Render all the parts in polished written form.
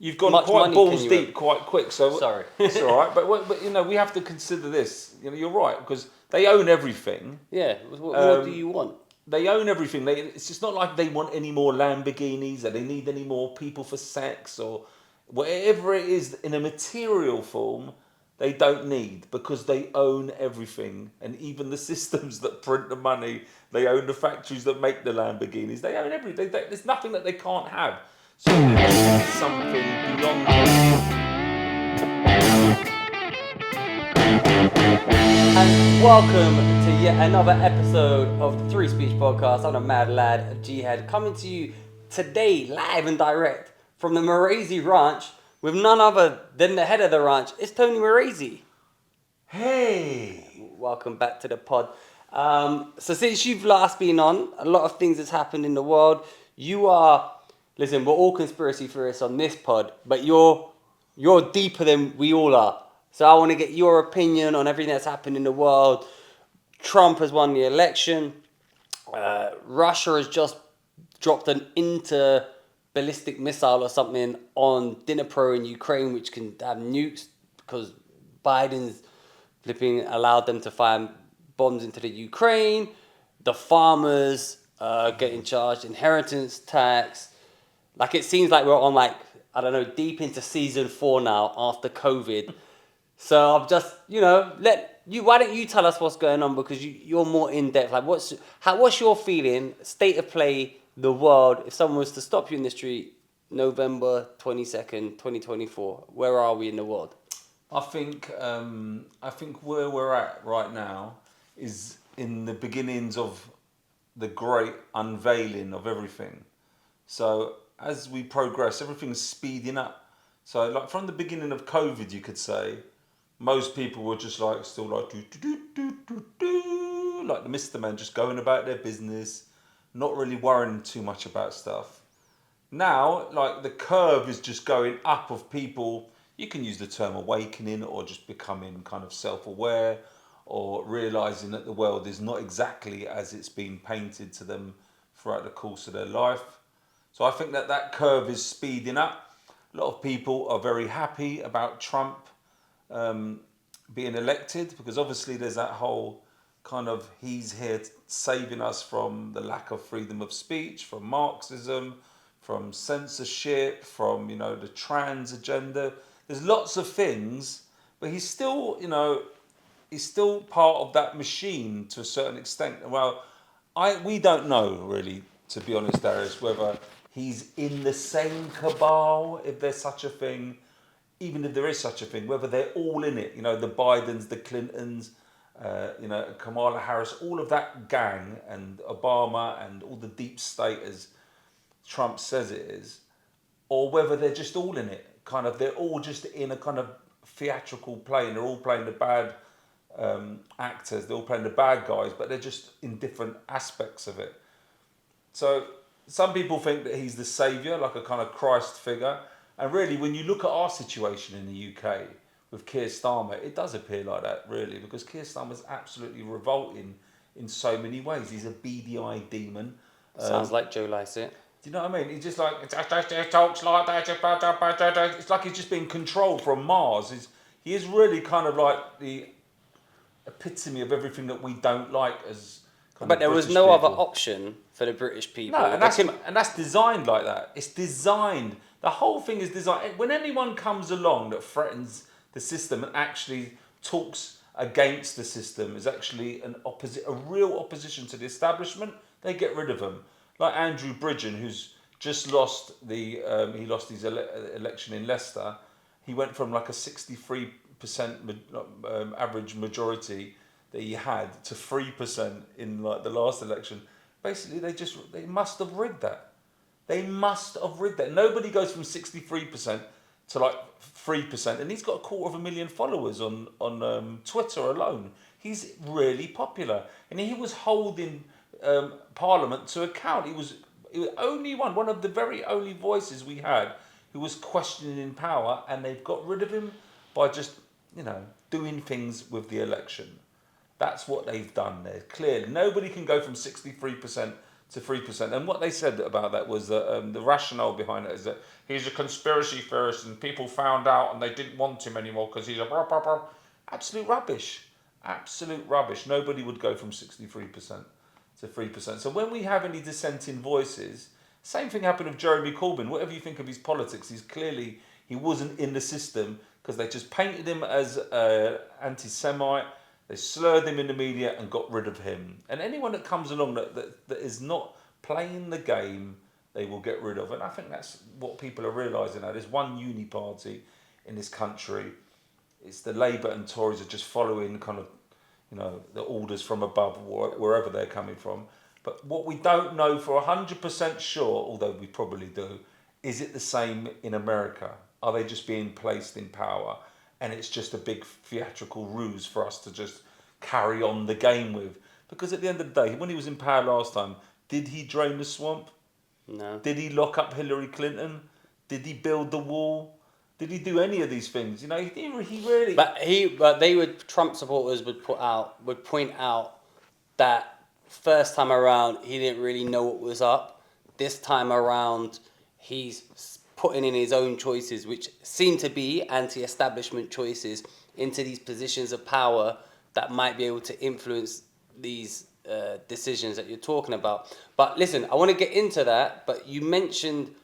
You've gone much quite money balls can you deep quite quick, so Sorry. it's all right. But we have to consider this. You're right because they own everything. Yeah, what more do you want? They own everything. It's just not like they want any more Lamborghinis or they need any more people for sex or whatever it is in a material form. They don't need because they own everything, and even the systems that print the money. They own the factories that make the Lamborghinis. They own everything. There's nothing that they can't have. So it has to be something beyond that. And welcome to yet another episode of the Three Speech Podcast. I'm a mad lad, Jihad, coming to you today live and direct from the Marrese ranch with none other than the head of the ranch. It's Tony Marrese. Hey. Welcome back to the pod. So since you've last been on, a lot of things has happened in the world. Listen, we're all conspiracy theorists on this pod, but you're deeper than we all are. So I want to get your opinion on everything that's happened in the world. Trump has won the election. Russia has just dropped an ballistic missile or something on Dnipro in Ukraine, which can have nukes because Biden's flipping allowed them to fire bombs into the Ukraine. The farmers getting charged inheritance tax. Like it seems like we're on deep into season 4 now after COVID. So I'm just, why don't you tell us what's going on because you're more in depth. Like what's your feeling, state of play, the world, if someone was to stop you in the street November 22nd, 2024, where are we in the world? I think where we're at right now is in the beginnings of the great unveiling of everything. So as we progress, everything's speeding up. So like from the beginning of COVID, you could say, most people were just like still like do do do do do do, like the Mr. Man, just going about their business, not really worrying too much about stuff. Now, like the curve is just going up of people. You can use the term awakening or just becoming kind of self-aware or realizing that the world is not exactly as it's been painted to them throughout the course of their life. So I think that curve is speeding up. A lot of people are very happy about Trump being elected because obviously there's that whole kind of he's here saving us from the lack of freedom of speech, from Marxism, from censorship, from the trans agenda. There's lots of things, but he's still part of that machine to a certain extent. Well, we don't know really, to be honest, Darius, whether he's in the same cabal, if there's such a thing, even if there is such a thing, whether they're all in it. The Bidens, the Clintons, Kamala Harris, all of that gang, and Obama, and all the deep state, as Trump says it is, or whether they're just all in it. Kind of, they're all just in a kind of theatrical play, and they're all playing the bad actors, they're all playing the bad guys, but they're just in different aspects of it. So some people think that he's the saviour, like a kind of Christ figure. And really, when you look at our situation in the UK with Keir Starmer, it does appear like that, really, because Keir Starmer's absolutely revolting in so many ways. He's a beady eyed demon. Sounds like Joe Lycett. Do you know what I mean? He's just like, it talks like that. It's like he's just being controlled from Mars. He is really kind of like the epitome of everything that we don't like as kind But of there was British no other people. option for the British people. No, and that's designed like that. It's designed. The whole thing is designed. When anyone comes along that threatens the system and actually talks against the system, is actually a real opposition to the establishment, they get rid of them. Like Andrew Bridgen, who's just lost he lost his election in Leicester. He went from like a 63% average majority that he had to 3% in like the last election. Basically, they must have rigged that. They must have rigged that. Nobody goes from 63% to like 3%, and he's got 250,000 followers on Twitter alone. He's really popular, and he was holding Parliament to account. He was only one of the very only voices we had who was questioning power, and they've got rid of him by just doing things with the election. That's what they've done there. Clearly, nobody can go from 63% to 3%. And what they said about that was that the rationale behind it is that he's a conspiracy theorist and people found out and they didn't want him anymore because he's a blah, blah, blah. Absolute rubbish. Absolute rubbish. Nobody would go from 63% to 3%. So when we have any dissenting voices, same thing happened with Jeremy Corbyn. Whatever you think of his politics, he wasn't in the system because they just painted him as anti-Semite. They slurred him in the media and got rid of him. And anyone that comes along that is not playing the game, they will get rid of. And I think that's what people are realising now. There's one uni party in this country. It's the Labour and Tories are just following kind of, the orders from above, wherever they're coming from. But what we don't know for 100% sure, although we probably do, is it the same in America? Are they just being placed in power? And it's just a big theatrical ruse for us to just carry on the game with. Because at the end of the day, when he was in power last time, did he drain the swamp? No. Did he lock up Hillary Clinton? Did he build the wall? Did he do any of these things? He really. But Trump supporters would point out that first time around he didn't really know what was up. This time around, he's putting in his own choices, which seem to be anti-establishment choices, into these positions of power that might be able to influence these decisions that you're talking about. But listen, I want to get into that, but you mentioned,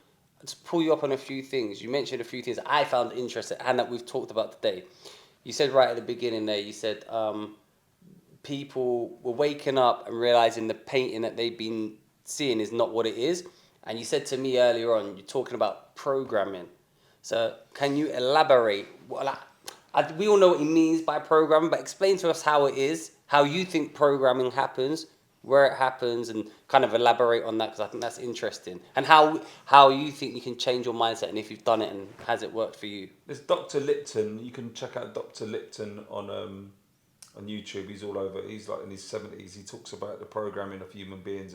to pull you up on a few things, you mentioned a few things I found interesting and that we've talked about today. You said right at the beginning there, you said people were waking up and realising the painting that they've been seeing is not what it is. And you said to me earlier on, you're talking about programming. So can you elaborate? We all know what he means by programming, but explain to us how it is, how you think programming happens, where it happens, and kind of elaborate on that, because I think that's interesting. And how you think you can change your mindset, and if you've done it, and has it worked for you? There's Dr. Lipton. You can check out Dr. Lipton on YouTube. He's all over. He's like in his 70s. He talks about the programming of human beings,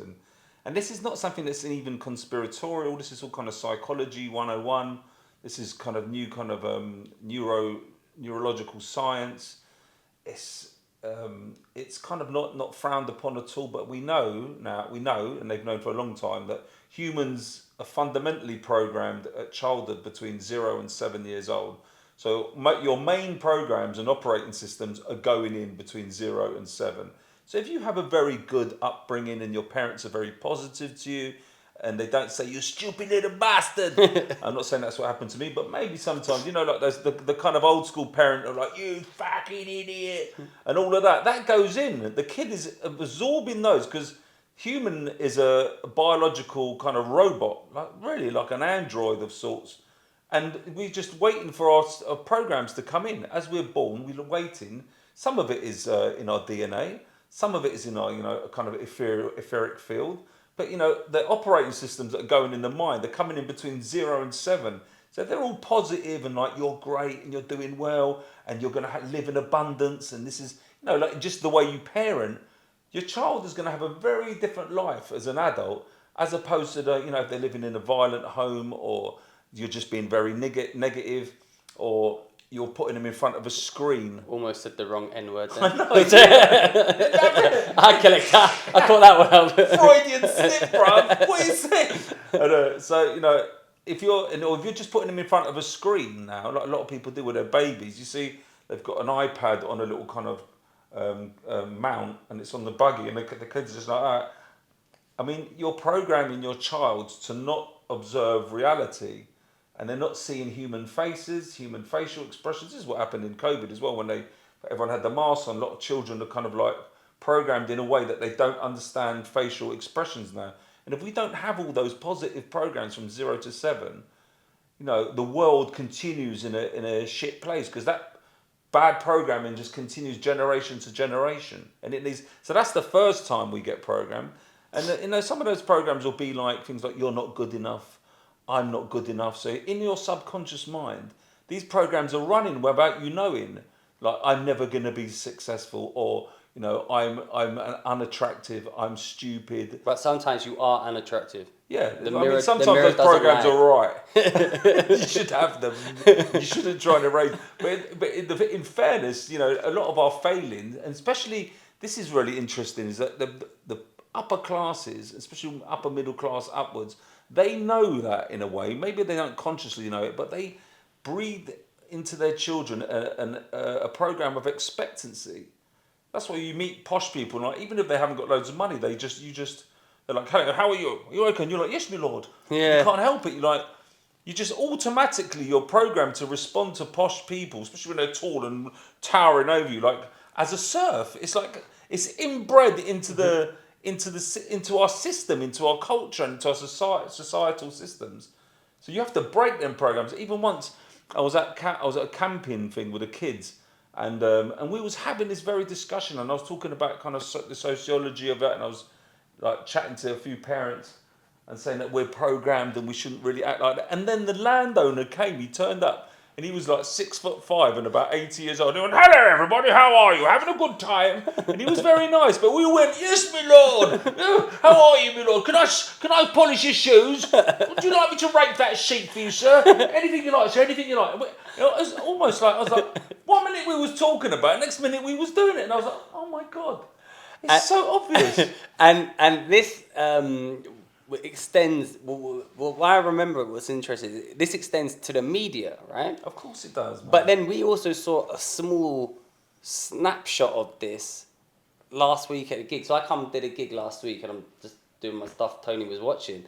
and this is not something that's even conspiratorial. This is all kind of psychology 101. This is kind of new kind of neurological science. It's kind of not frowned upon at all, but we know, and they've known for a long time, that humans are fundamentally programmed at childhood between 0 and 7 years old. So your main programs and operating systems are going in between 0 and 7. So if you have a very good upbringing and your parents are very positive to you, and they don't say, "You stupid little bastard." I'm not saying that's what happened to me, but maybe sometimes, like there's the kind of old school parent are like, "You fucking idiot," and all of that. That goes in. The kid is absorbing those, because human is a biological kind of robot, like an android of sorts. And we're just waiting for our programs to come in. As we're born, we're waiting. Some of it is in our DNA. Some of it is in our, kind of etheric field. But, the operating systems that are going in the mind, they're coming in between 0 and 7. So they're all positive and like, you're great and you're doing well and you're going to live in abundance. And this is, like just the way you parent, your child is going to have a very different life as an adult, as opposed to, if they're living in a violent home, or you're just being very negative, or you're putting them in front of a screen. Almost said the wrong N-word then. I know, yeah. I caught that one up. Freudian slip, bruv. What are you saying? So, if you're just putting them in front of a screen now, like a lot of people do with their babies, you see they've got an iPad on a little kind of mount, and it's on the buggy, and the kids are just like that. I mean, you're programming your child to not observe reality. And they're not seeing human faces, human facial expressions. This is what happened in COVID as well, when everyone had the mask on. A lot of children are kind of like programmed in a way that they don't understand facial expressions now. And if we don't have all those positive programs from 0 to 7, the world continues in a shit place, because that bad programming just continues generation to generation. And so that's the first time we get programmed. And some of those programs will be like things like, "You're not good enough. I'm not good enough." So in your subconscious mind, these programs are running without you knowing. Like, I'm never going to be successful, or I'm unattractive, I'm stupid. But sometimes you are unattractive. Yeah, sometimes those programs are right. You should have them. You shouldn't try to raise. But in fairness, a lot of our failings, and especially this is really interesting, is that the upper classes, especially upper middle class upwards, they know that in a way. Maybe they don't consciously know it, but they breathe into their children a program of expectancy. That's why you meet posh people, like even if they haven't got loads of money, they're like, "Hey, how are you? Are you okay?" And you're like, "Yes, my lord." You Yeah. can't help it. You just automatically you're programmed to respond to posh people, especially when they're tall and towering over you, like as a serf. It's like it's inbred into our system, into our culture, and into our societal systems. So you have to break them programs. Even once, I was at a camping thing with the kids, and we was having this very discussion, and I was talking about kind of the sociology of it, and I was like chatting to a few parents and saying that we're programmed and we shouldn't really act like that. And then the landowner came. He turned up, and he was like 6'5" and about 80 years old. He went, "Hello, everybody. How are you? Having a good time?" And he was very nice. But we all went, "Yes, my lord. How are you, my lord? Can I polish your shoes? Would you like me to rake that sheet for you, sir? Anything you like, sir. Anything you like." It was almost like I was like, 1 minute we was talking about it, next minute we was doing it, and I was like, "Oh my god, it's so obvious." And this extends. Why I remember it was interesting. This extends to the media, right? Of course it does, man. But then we also saw a small snapshot of this last week at a gig. So I did a gig last week, and I'm just doing my stuff. Tony was watching,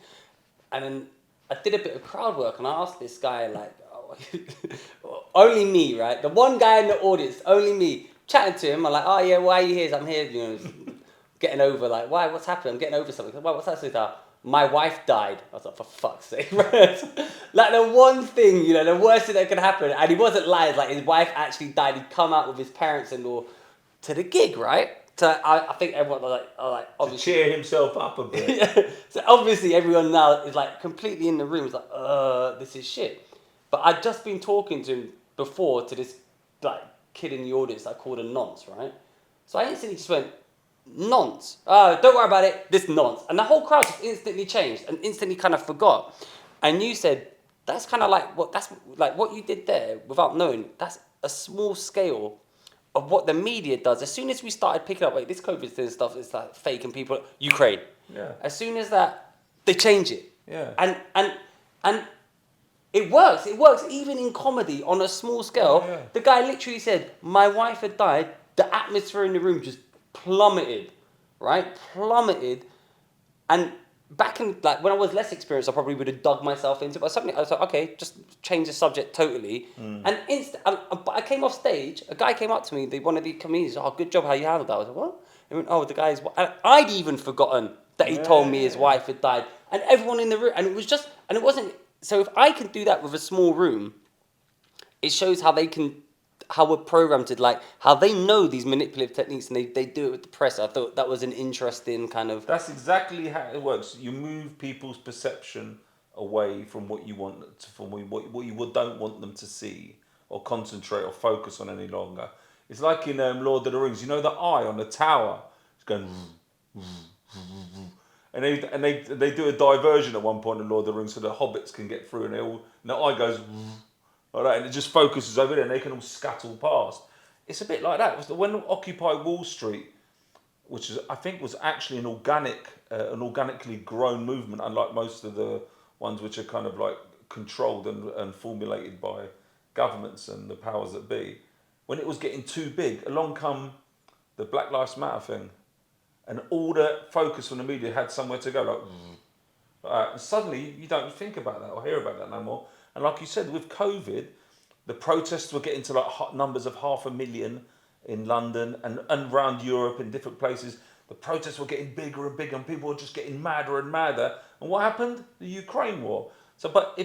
and then I did a bit of crowd work, and I asked this guy like, only me, right? The one guy in the audience, only me, chatting to him. I'm like, "Oh yeah, why are you here?" So I'm here, getting over like, "Why? What's happened? I'm getting over something." "Well, what's that?" So my wife died. I was like, "For fuck's sake." Like the one thing, the worst thing that could happen, and he wasn't lying, like his wife actually died. He'd come out with his parents-in-law to the gig, right? So I think everyone was like To obviously cheer himself up a bit. yeah. So obviously everyone now is like completely in the room. It's like, this is shit. But I'd just been talking to him before to this like kid in the audience that I called a nonce, right? So I instantly just went, "Nonce. Don't worry about it. This nonce." And the whole crowd just instantly changed and instantly kind of forgot. And you said that's kind of like what you did there without knowing. That's a small scale of what the media does. As soon as we started picking up, wait, this COVID thing stuff is like fake and people Ukraine. Yeah. As soon as that, they change it. Yeah. And it works. It works even in comedy on a small scale. Yeah. The guy literally said, "My wife had died." The atmosphere in the room just plummeted, right? Plummeted. And back in like when I was less experienced, I probably would have dug myself into it. But something I was like, okay, just change the subject totally. And but I came off stage. A guy came up to me. One of the comedians. "Oh, good job, how you handled that." I was like, "What?" He went, "Oh, the guy's." And I'd even forgotten that he told me his wife had died, and everyone in the room. And it wasn't. So if I can do that with a small room, it shows how we're programmed to, like, how they know these manipulative techniques and they do it with the press. I thought that was an interesting kind of... That's exactly how it works. You move people's perception away from what you want, from what you don't want them to see or concentrate or focus on any longer. It's like in Lord of the Rings. You know the eye on the tower? It's going... And they do a diversion at one point in Lord of the Rings so the hobbits can get through, and the eye goes like that, and it just focuses over there, and they can all scuttle past. It's a bit like that. When Occupy Wall Street, which I think was actually an organically grown movement, unlike most of the ones which are kind of like controlled and formulated by governments and the powers that be. When it was getting too big, along come the Black Lives Matter thing. And all the focus from the media had somewhere to go. And suddenly you don't think about that or hear about that no more. And like you said, with COVID, the protests were getting to like numbers of 500,000 in London and around Europe in different places. The protests were getting bigger and bigger, and people were just getting madder and madder. And what happened? The Ukraine war. So, but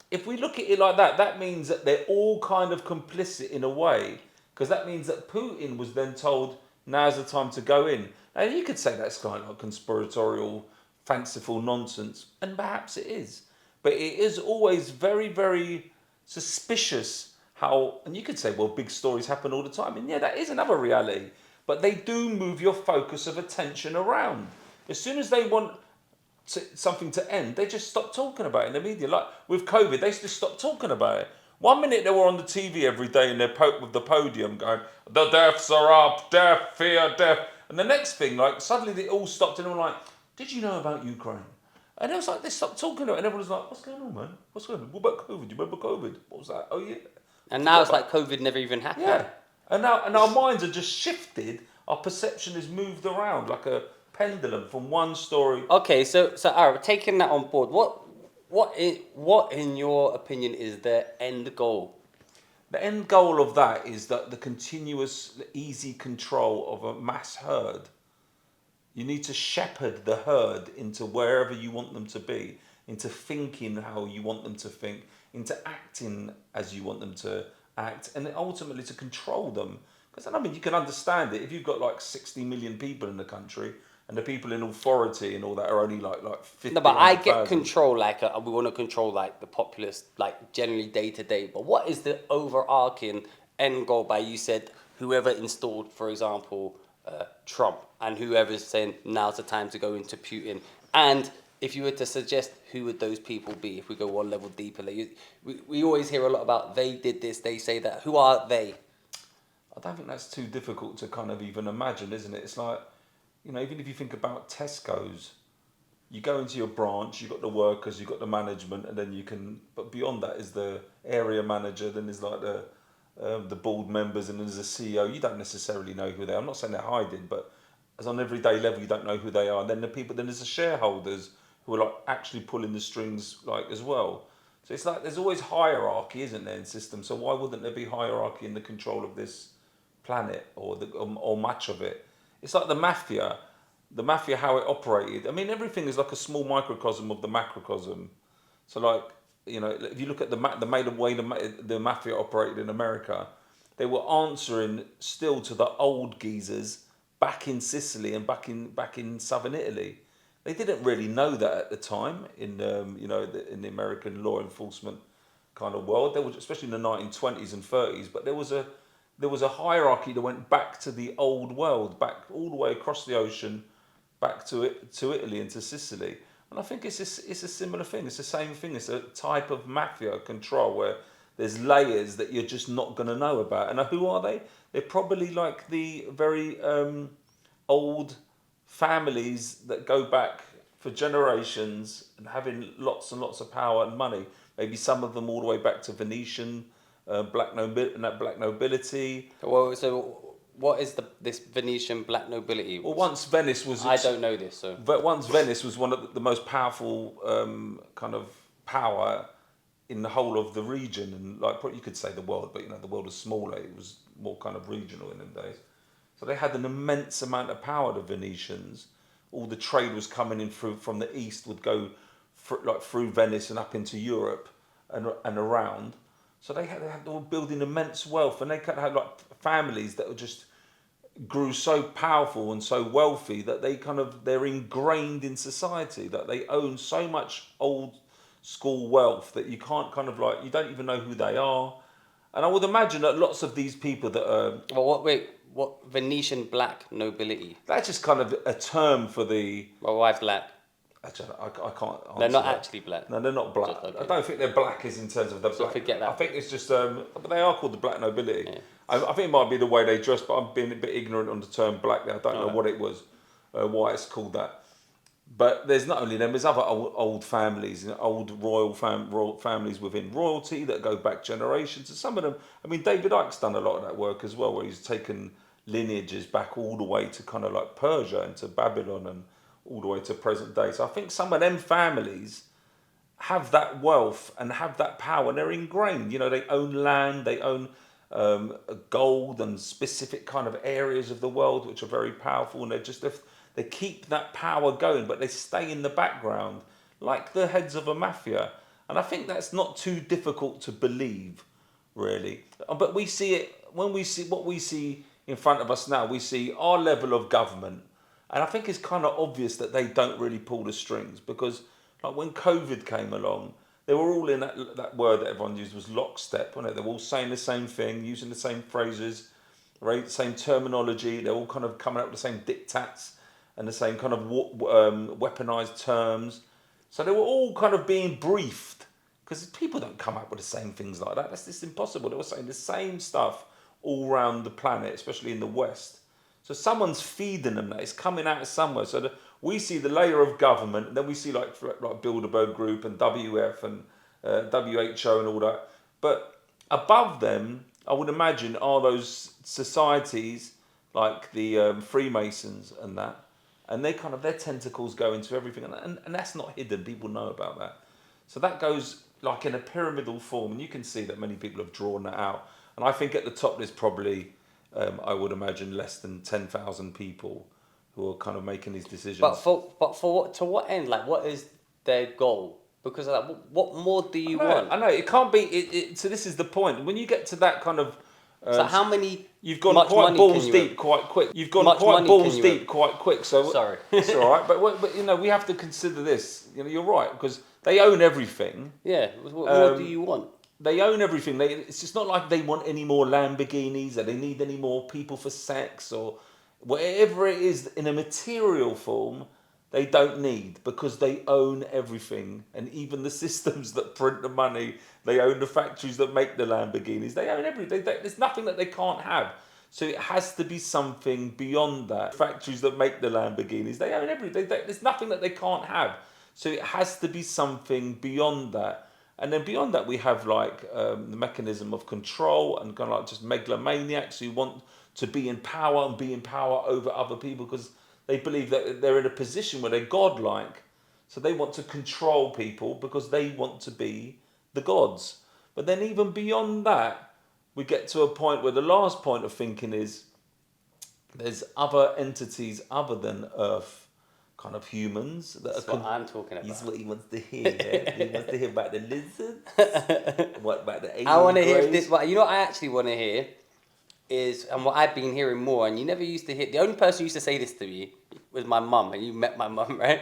if we look at it like that, that means that they're all kind of complicit in a way, because that means that Putin was then told, now's the time to go in. Now, you could say that's kind of like conspiratorial, fanciful nonsense, and perhaps it is. But it is always very, very suspicious how, and you could say, well, big stories happen all the time. And yeah, that is another reality. But they do move your focus of attention around. As soon as they want something to end, they just stop talking about it in the media. Like with COVID, they just stopped talking about it. 1 minute they were on the TV every day in with the podium going, "The deaths are up, death, fear, death." And the next thing, like suddenly they all stopped and they were like, Did you know about Ukraine? And it was like, they stopped talking about it, and everyone was like, what's going on, man? What's going on? What about COVID? Do you remember COVID? What was that? Oh, yeah. And now Forgot it's about like COVID never even happened. Yeah. And our minds are just shifted. Our perception is moved around like a pendulum from one story. Okay, so Ara, taking that on board, what in your opinion is the end goal? The end goal of that is that the continuous, easy control of a mass herd. You need to shepherd the herd into wherever you want them to be, into thinking how you want them to think, into acting as you want them to act, and then ultimately to control them. Because I mean, you can understand it if you've got like 60 million people in the country, and the people in authority and all that are only like 50. No, but I get 100,000. control. Like we want to control like the populace, like generally day to day. But what is the overarching end goal? By you said whoever installed, for example, Trump, and whoever's saying now's the time to go into Putin. And if you were to suggest who would those people be, if we go one level deeper, like we always hear a lot about they did this, they say that. Who are they? I don't think that's too difficult to kind of even imagine, isn't it? It's like, even if you think about Tesco's, you go into your branch, you've got the workers, you've got the management, and then but beyond that is the area manager, then there's like the board members, and then there's a CEO. You don't necessarily know who they are. I'm not saying they're hiding, but as on everyday level, you don't know who they are. And then then there's the shareholders who are like actually pulling the strings, like as well. So it's like there's always hierarchy, isn't there, in systems? So why wouldn't there be hierarchy in the control of this planet or much of it? It's like the mafia how it operated. I mean, everything is like a small microcosm of the macrocosm. So like, if you look at the mafia operated in America, they were answering still to the old geezers back in Sicily and back in southern Italy. They didn't really know that at the time in in the American law enforcement kind of world. There was, especially in the 1920s and 30s, but there was a hierarchy that went back to the old world, back all the way across the ocean, back to Italy and to Sicily. And I think it's a similar thing. It's the same thing. It's a type of mafia control where there's layers that you're just not going to know about. And who are they? They're probably like the very old families that go back for generations and having lots and lots of power and money. Maybe some of them all the way back to Venetian black nobility. Well, so what is this Venetian black nobility? Well, once Venice was... I don't know this, so... But once Venice was one of the most powerful kind of power in the whole of the region, and like you could say the world, but the world was smaller. It was more kind of regional in them days. So they had an immense amount of power, the Venetians. All the trade was coming in from the east, would go through Venice and up into Europe and around. So they were building immense wealth, and they kind of had like families that were just grew so powerful and so wealthy that they're ingrained in society, that they own so much old school wealth that you can't you don't even know who they are. And I would imagine that lots of these people that are... Well, what Venetian black nobility? That's just kind of a term for the... Well, why black? I can't answer They're not that. actually black. No, they're not black. Okay. I don't think they're black as in terms of the So black. forget that. I think it's just... but they are called the black nobility. Yeah. I think it might be the way they dress, but I'm being a bit ignorant on the term black there. I don't know what it was, why it's called that. But there's not only them, there's other old families, old royal families within royalty that go back generations. And some of them, I mean, David Icke's done a lot of that work as well, where he's taken lineages back all the way to kind of like Persia and to Babylon and all the way to present day. So I think some of them families have that wealth and have that power. They're ingrained. They own land, they own gold and specific kind of areas of the world which are very powerful, and they keep that power going, but they stay in the background like the heads of a mafia. And I think that's not too difficult to believe, really. But we see it when we see what we see in front of us now. We see our level of government, and I think it's kind of obvious that they don't really pull the strings, because like when COVID came along, they were all in that word that everyone used was lockstep, weren't it? They were all saying the same thing, using the same phrases, right? Same terminology. They're all kind of coming up with the same diktats and the same kind of weaponized terms. So they were all kind of being briefed, because people don't come up with the same things like that. That's just impossible. They were saying the same stuff all around the planet, especially in the West. So someone's feeding them that. It's coming out of somewhere. So we see the layer of government, and then we see like Bilderberg Group and WF and WHO and all that. But above them, I would imagine, are those societies like the Freemasons and that, and they kind of their tentacles go into everything, and that's not hidden. People know about that. So that goes like in a pyramidal form, and you can see that many people have drawn that out. And I think at the top there's probably, I would imagine, less than 10,000 people who are kind of making these decisions. But for what, to what end? Like, what is their goal? Because like, what more do you want? I know it can't be. So this is the point. When you get to that kind of, So how many? You've gone much quite money balls can you deep earn? quite quick. You've gone Much quite money balls can you deep earn? quite quick. So Sorry. it's all right. But you know we have to consider this. You know you're right because they own everything. Yeah. What more do you want? They own everything. It's just not like they want any more Lamborghinis or they need any more people for sex or whatever it is in a material form. They don't need because they own everything, and even the systems that print the money. They own the factories that make the Lamborghinis. They own everything. There's nothing that they can't have. So it has to be something beyond that. Factories that make the Lamborghinis, they own everything. There's nothing that they can't have. So it has to be something beyond that. And then beyond that, we have like the mechanism of control and kind of like just megalomaniacs who want to be in power and be in power over other people because they believe that they're in a position where they're godlike. So they want to control people because they want to be the gods. But then even beyond that, we get to a point where the last point of thinking is there's other entities other than Earth, kind of humans. That's what I'm talking about. This is what he wants to hear. Yeah? He wants to hear about the lizards. What about the alien I want to hear greys? this. What you know? What I actually want to hear is, and what I've been hearing more, and you never used to hear. The only person who used to say this to me was my mum, and you met my mum, right?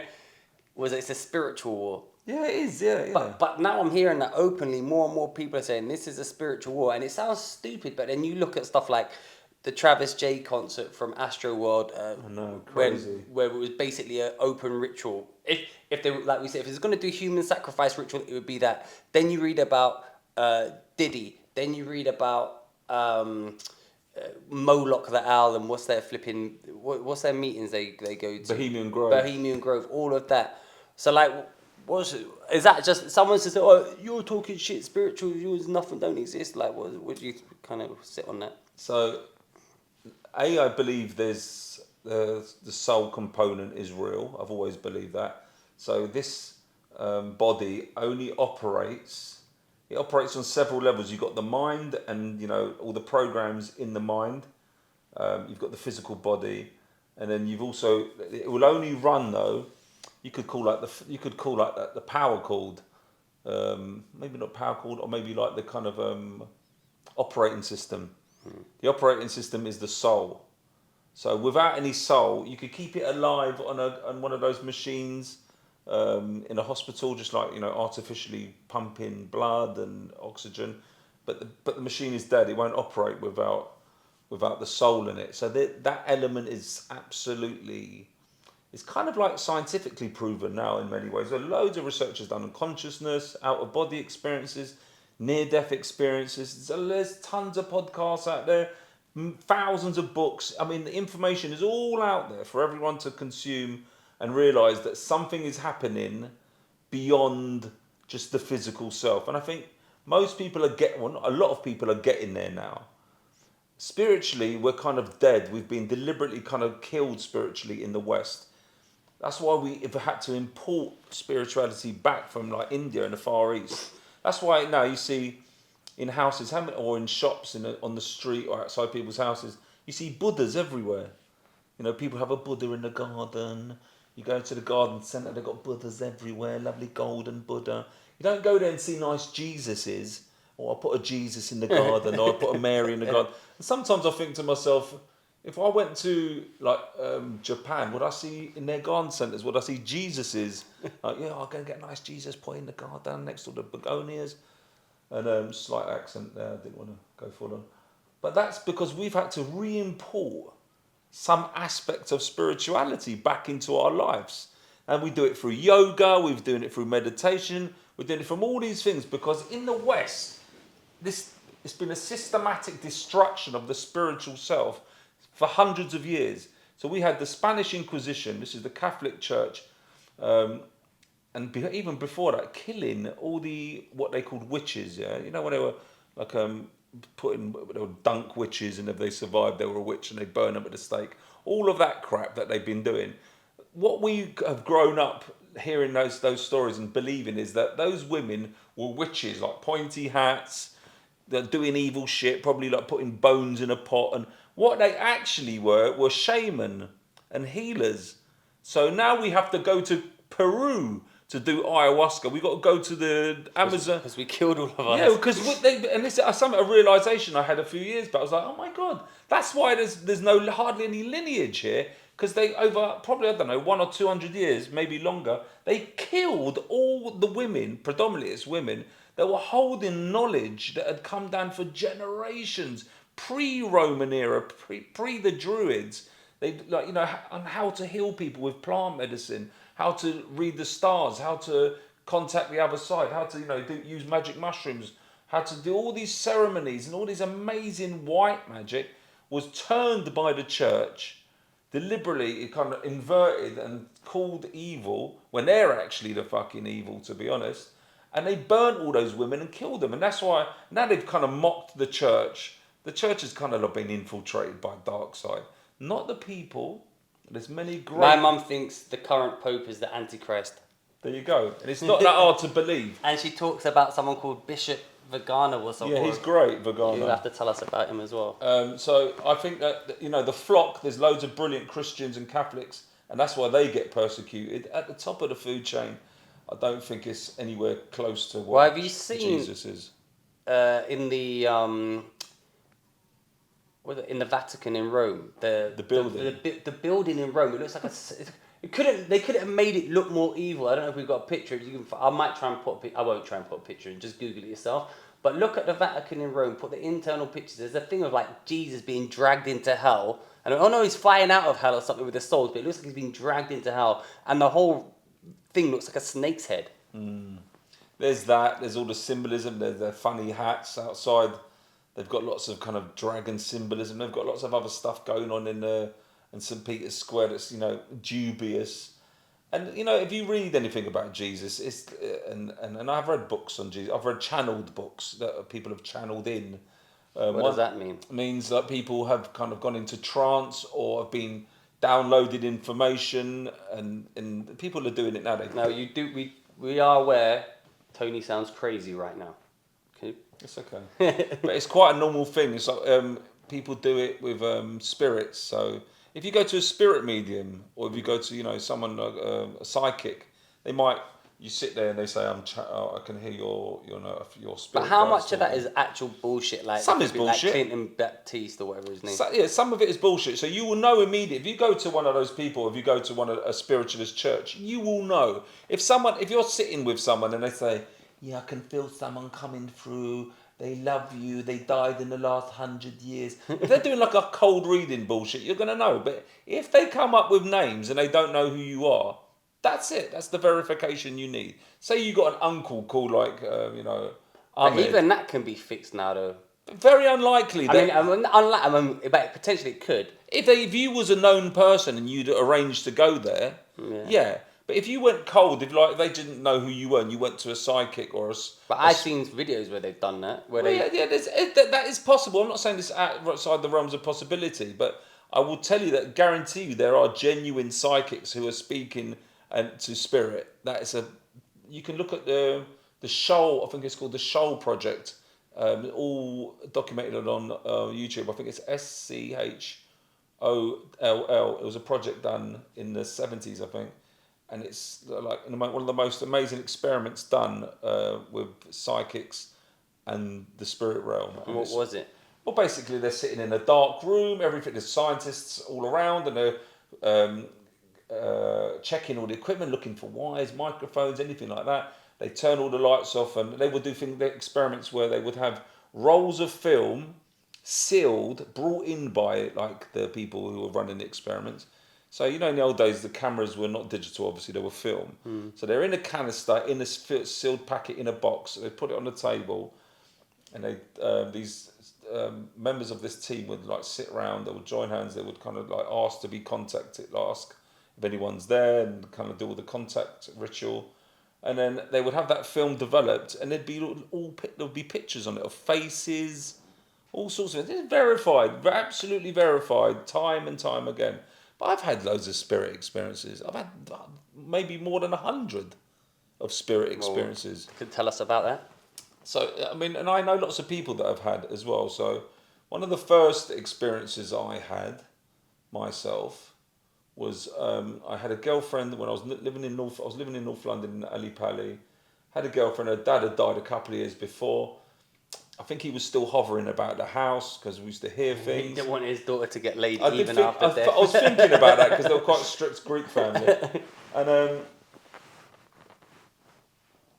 Was it's a spiritual war. Yeah, it is. Yeah. But now I'm hearing that openly. More and more people are saying this is a spiritual war, and it sounds stupid. But then you look at stuff like the Travis J concert from Astro World. I know, crazy. Where it was basically an open ritual. If they, like we said, if it's going to do human sacrifice ritual, it would be that. Then you read about Diddy. Then you read about Moloch the Owl and what's their flipping what's their meetings they go to? Bohemian Grove. Bohemian Grove. All of that. So like, is that just someone's just oh you're talking shit spiritual? Yours nothing don't exist. Like what would you kind of sit on that? So, I believe there's the soul component is real. I've always believed that. So this body only operates. It operates on several levels. You've got the mind, and you know all the programs in the mind. You've got the physical body, and then you've also. It will only run though. You could call like the power cord. Maybe not power cord, or maybe like the kind of operating system. The operating system is the soul. So without any soul, you could keep it alive on one of those machines in a hospital, just like artificially pumping blood and oxygen. But the machine is dead. It won't operate without the soul in it. So that element is absolutely. It's kind of like scientifically proven now in many ways. There are loads of research has done on consciousness, out of body experiences, near-death experiences. There's tons of podcasts out there, thousands of books. I mean, the information is all out there for everyone to consume and realise that something is happening beyond just the physical self. And I think most people a lot of people are getting there now. Spiritually, we're kind of dead. We've been deliberately kind of killed spiritually in the West. That's why we've had to import spirituality back from like India and the Far East. That's why now you see in houses or in shops on the street or outside people's houses, you see Buddhas everywhere. People have a Buddha in the garden. You go to the garden centre, they've got Buddhas everywhere, lovely golden Buddha. You don't go there and see nice Jesuses, or I put a Jesus in the garden, or I put a Mary in the garden. And sometimes I think to myself, if I went to Japan, would I see in their garden centres, would I see Jesuses? Like, yeah, I'll go and get a nice Jesus put in the garden next to the begonias. And slight accent there, I didn't want to go full on. But that's because we've had to re-import some aspect of spirituality back into our lives. And we do it through yoga, we're doing it through meditation, we're doing it from all these things because in the West, it's been a systematic destruction of the spiritual self for hundreds of years. So we had the Spanish Inquisition. This is the Catholic Church, even before that, killing all the what they called witches. Yeah, you know when they were like they would dunk witches, and if they survived, they were a witch, and they burn them at the stake. All of that crap that they've been doing. What we have grown up hearing those stories and believing is that those women were witches, like pointy hats, they're doing evil shit, probably like putting bones in a pot. And what they actually were shaman and healers. So now we have to go to Peru to do ayahuasca. We got to go to the Amazon. Because we killed all of us. Yeah, because and this is a realization I had a few years back. I was like, oh my god, that's why there's hardly any lineage here. Because they over probably, I don't know, 100 or 200 years, maybe longer, they killed all the women, predominantly it's women, that were holding knowledge that had come down for generations, pre-Roman era, pre the Druids. They on how to heal people with plant medicine, how to read the stars, how to contact the other side, how to use magic mushrooms, how to do all these ceremonies and all these amazing white magic was turned by the church. Deliberately, it kind of inverted and called evil when they're actually the fucking evil, to be honest. And they burnt all those women and killed them. And that's why now they've kind of mocked the church. The church has kind of been infiltrated by dark side. Not the people. There's many great... My mum thinks the current pope is the Antichrist. There you go. And it's not that hard to believe. And she talks about someone called Bishop Vagana or something. Yeah, he's great, Vagana. You'll have to tell us about him as well. So I think that, the flock, there's loads of brilliant Christians and Catholics, and that's why they get persecuted. At the top of the food chain, I don't think it's anywhere close to what have you seen, Jesus is. In the in the Vatican in Rome, the building, the building in Rome, it looks like they couldn't have made it look more evil. I don't know if we've got a picture. I might try and I won't try and put a picture in. Just Google it yourself. But look at the Vatican in Rome. Put the internal pictures. There's a thing of like Jesus being dragged into hell, and he's flying out of hell or something with the souls. But it looks like he's being dragged into hell, and the whole thing looks like a snake's head. There's that. There's all the symbolism. There's their funny hats outside. They've got lots of kind of dragon symbolism. They've got lots of other stuff going on in St. Peter's Square that's dubious. And if you read anything about Jesus, it's and I've read books on Jesus. I've read channeled books that people have channeled in. What does that mean? It means that people have kind of gone into trance or have been downloaded information, and people are doing it now. Now we are aware Tony sounds crazy right now. Okay. It's okay, but it's quite a normal thing. It's like people do it with spirits. So if you go to a spirit medium, or if you go to someone like a psychic, you sit there and they say, I can hear your spirit. But how much of that is actual bullshit? Like some is bullshit. Like Clinton Baptiste or whatever his name. So, some of it is bullshit. So you will know immediately if you go to one of those people, if you go to a spiritualist church, you will know if you're sitting with someone and they say, yeah, I can feel someone coming through. They love you. They died in the last 100 years. If they're doing like a cold reading bullshit, you're going to know. But if they come up with names and they don't know who you are, that's it. That's the verification you need. Say you got an uncle called Ahmed. But even that can be fixed now, though. Very unlikely. But potentially it could. If you was a known person and you'd arranged to go there, yeah. But if you went cold, if they didn't know who you were and you went to a psychic or a... But I've seen videos where they've done that. That is possible. I'm not saying this outside the realms of possibility, but I will tell you that, guarantee you, there are genuine psychics who are speaking to spirit. You can look at the Shoal, I think it's called the Shoal Project, all documented on YouTube. I think it's SCHOLL. It was a project done in the 70s, I think. And it's like one of the most amazing experiments done with psychics and the spirit realm. And what was it? Well, basically, they're sitting in a dark room. There's scientists all around, and they're checking all the equipment, looking for wires, microphones, anything like that. They turn all the lights off, and they would do experiments where they would have rolls of film sealed, brought in by the people who were running the experiments. So, in the old days, the cameras were not digital, obviously, they were film. So they're in a canister, in a sealed packet, in a box. They put it on the table. and these members of this team would like sit around, they would join hands, they would kind of like ask to be contacted, ask if anyone's there, and kind of do all the contact ritual, and then they would have that film developed, and there'd be pictures on it of faces, all sorts of it. It's verified, absolutely verified, time and time again. But I've had loads of spirit experiences. I've had maybe more than 100 of spirit experiences. Well, could tell us about that? So, I mean, and I know lots of people that have had as well. So, one of the first experiences I had myself was I had a girlfriend when I was living in North. I was living in North London in Ali Pali. Had a girlfriend. Her dad had died a couple of years before. I think he was still hovering about the house because we used to hear things. He didn't want his daughter to get laid after death. I was thinking about that because they were quite a strict Greek family. And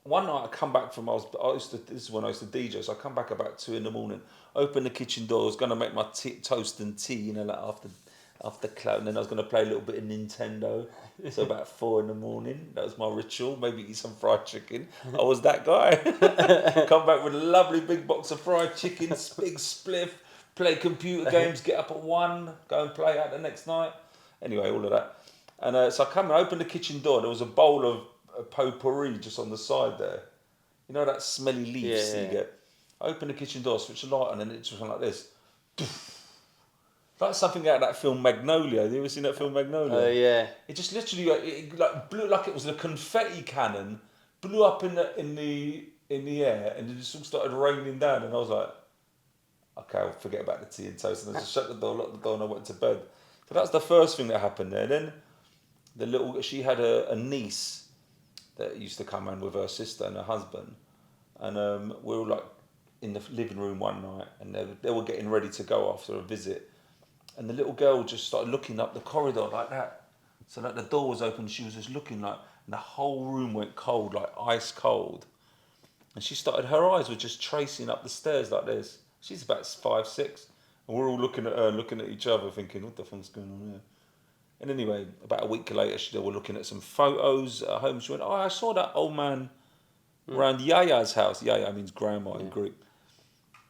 one night I come back from, this is when I used to DJ, so I come back about 2 a.m, open the kitchen door, I was going to make my toast and tea, like after club, and then I was going to play a little bit of Nintendo, so about 4 a.m, that was my ritual, maybe eat some fried chicken. I was that guy. Come back with a lovely big box of fried chicken, big spliff, play computer games, get up at 1, go and play out the next night. Anyway, all of that. And so I come and open the kitchen door, there was a bowl of potpourri just on the side there. You know that smelly leaves you get? I open the kitchen door, switch the light on, and it just went like this. Like something out of that film Magnolia. Have you ever seen that film Magnolia? Oh, yeah. It just literally like blew like it was a confetti cannon, blew up in the air, and it just all started raining down. And I was like, okay, I'll forget about the tea and toast. And I just shut the door, locked the door, and I went to bed. So that's the first thing that happened there. Then she had a niece that used to come around with her sister and her husband, and we were like in the living room one night, and they were getting ready to go after a visit, and the little girl just started looking up the corridor like that, so that the door was open, she was just looking like, and the whole room went cold, like ice cold, and her eyes were just tracing up the stairs like this. She's about 5, 6, and we're all looking at her, looking at each other, thinking, what the fuck's going on here? And anyway, about a week later, they were looking at some photos at home. She went, I saw that old man around Yaya's house. Yaya means grandma in Greek.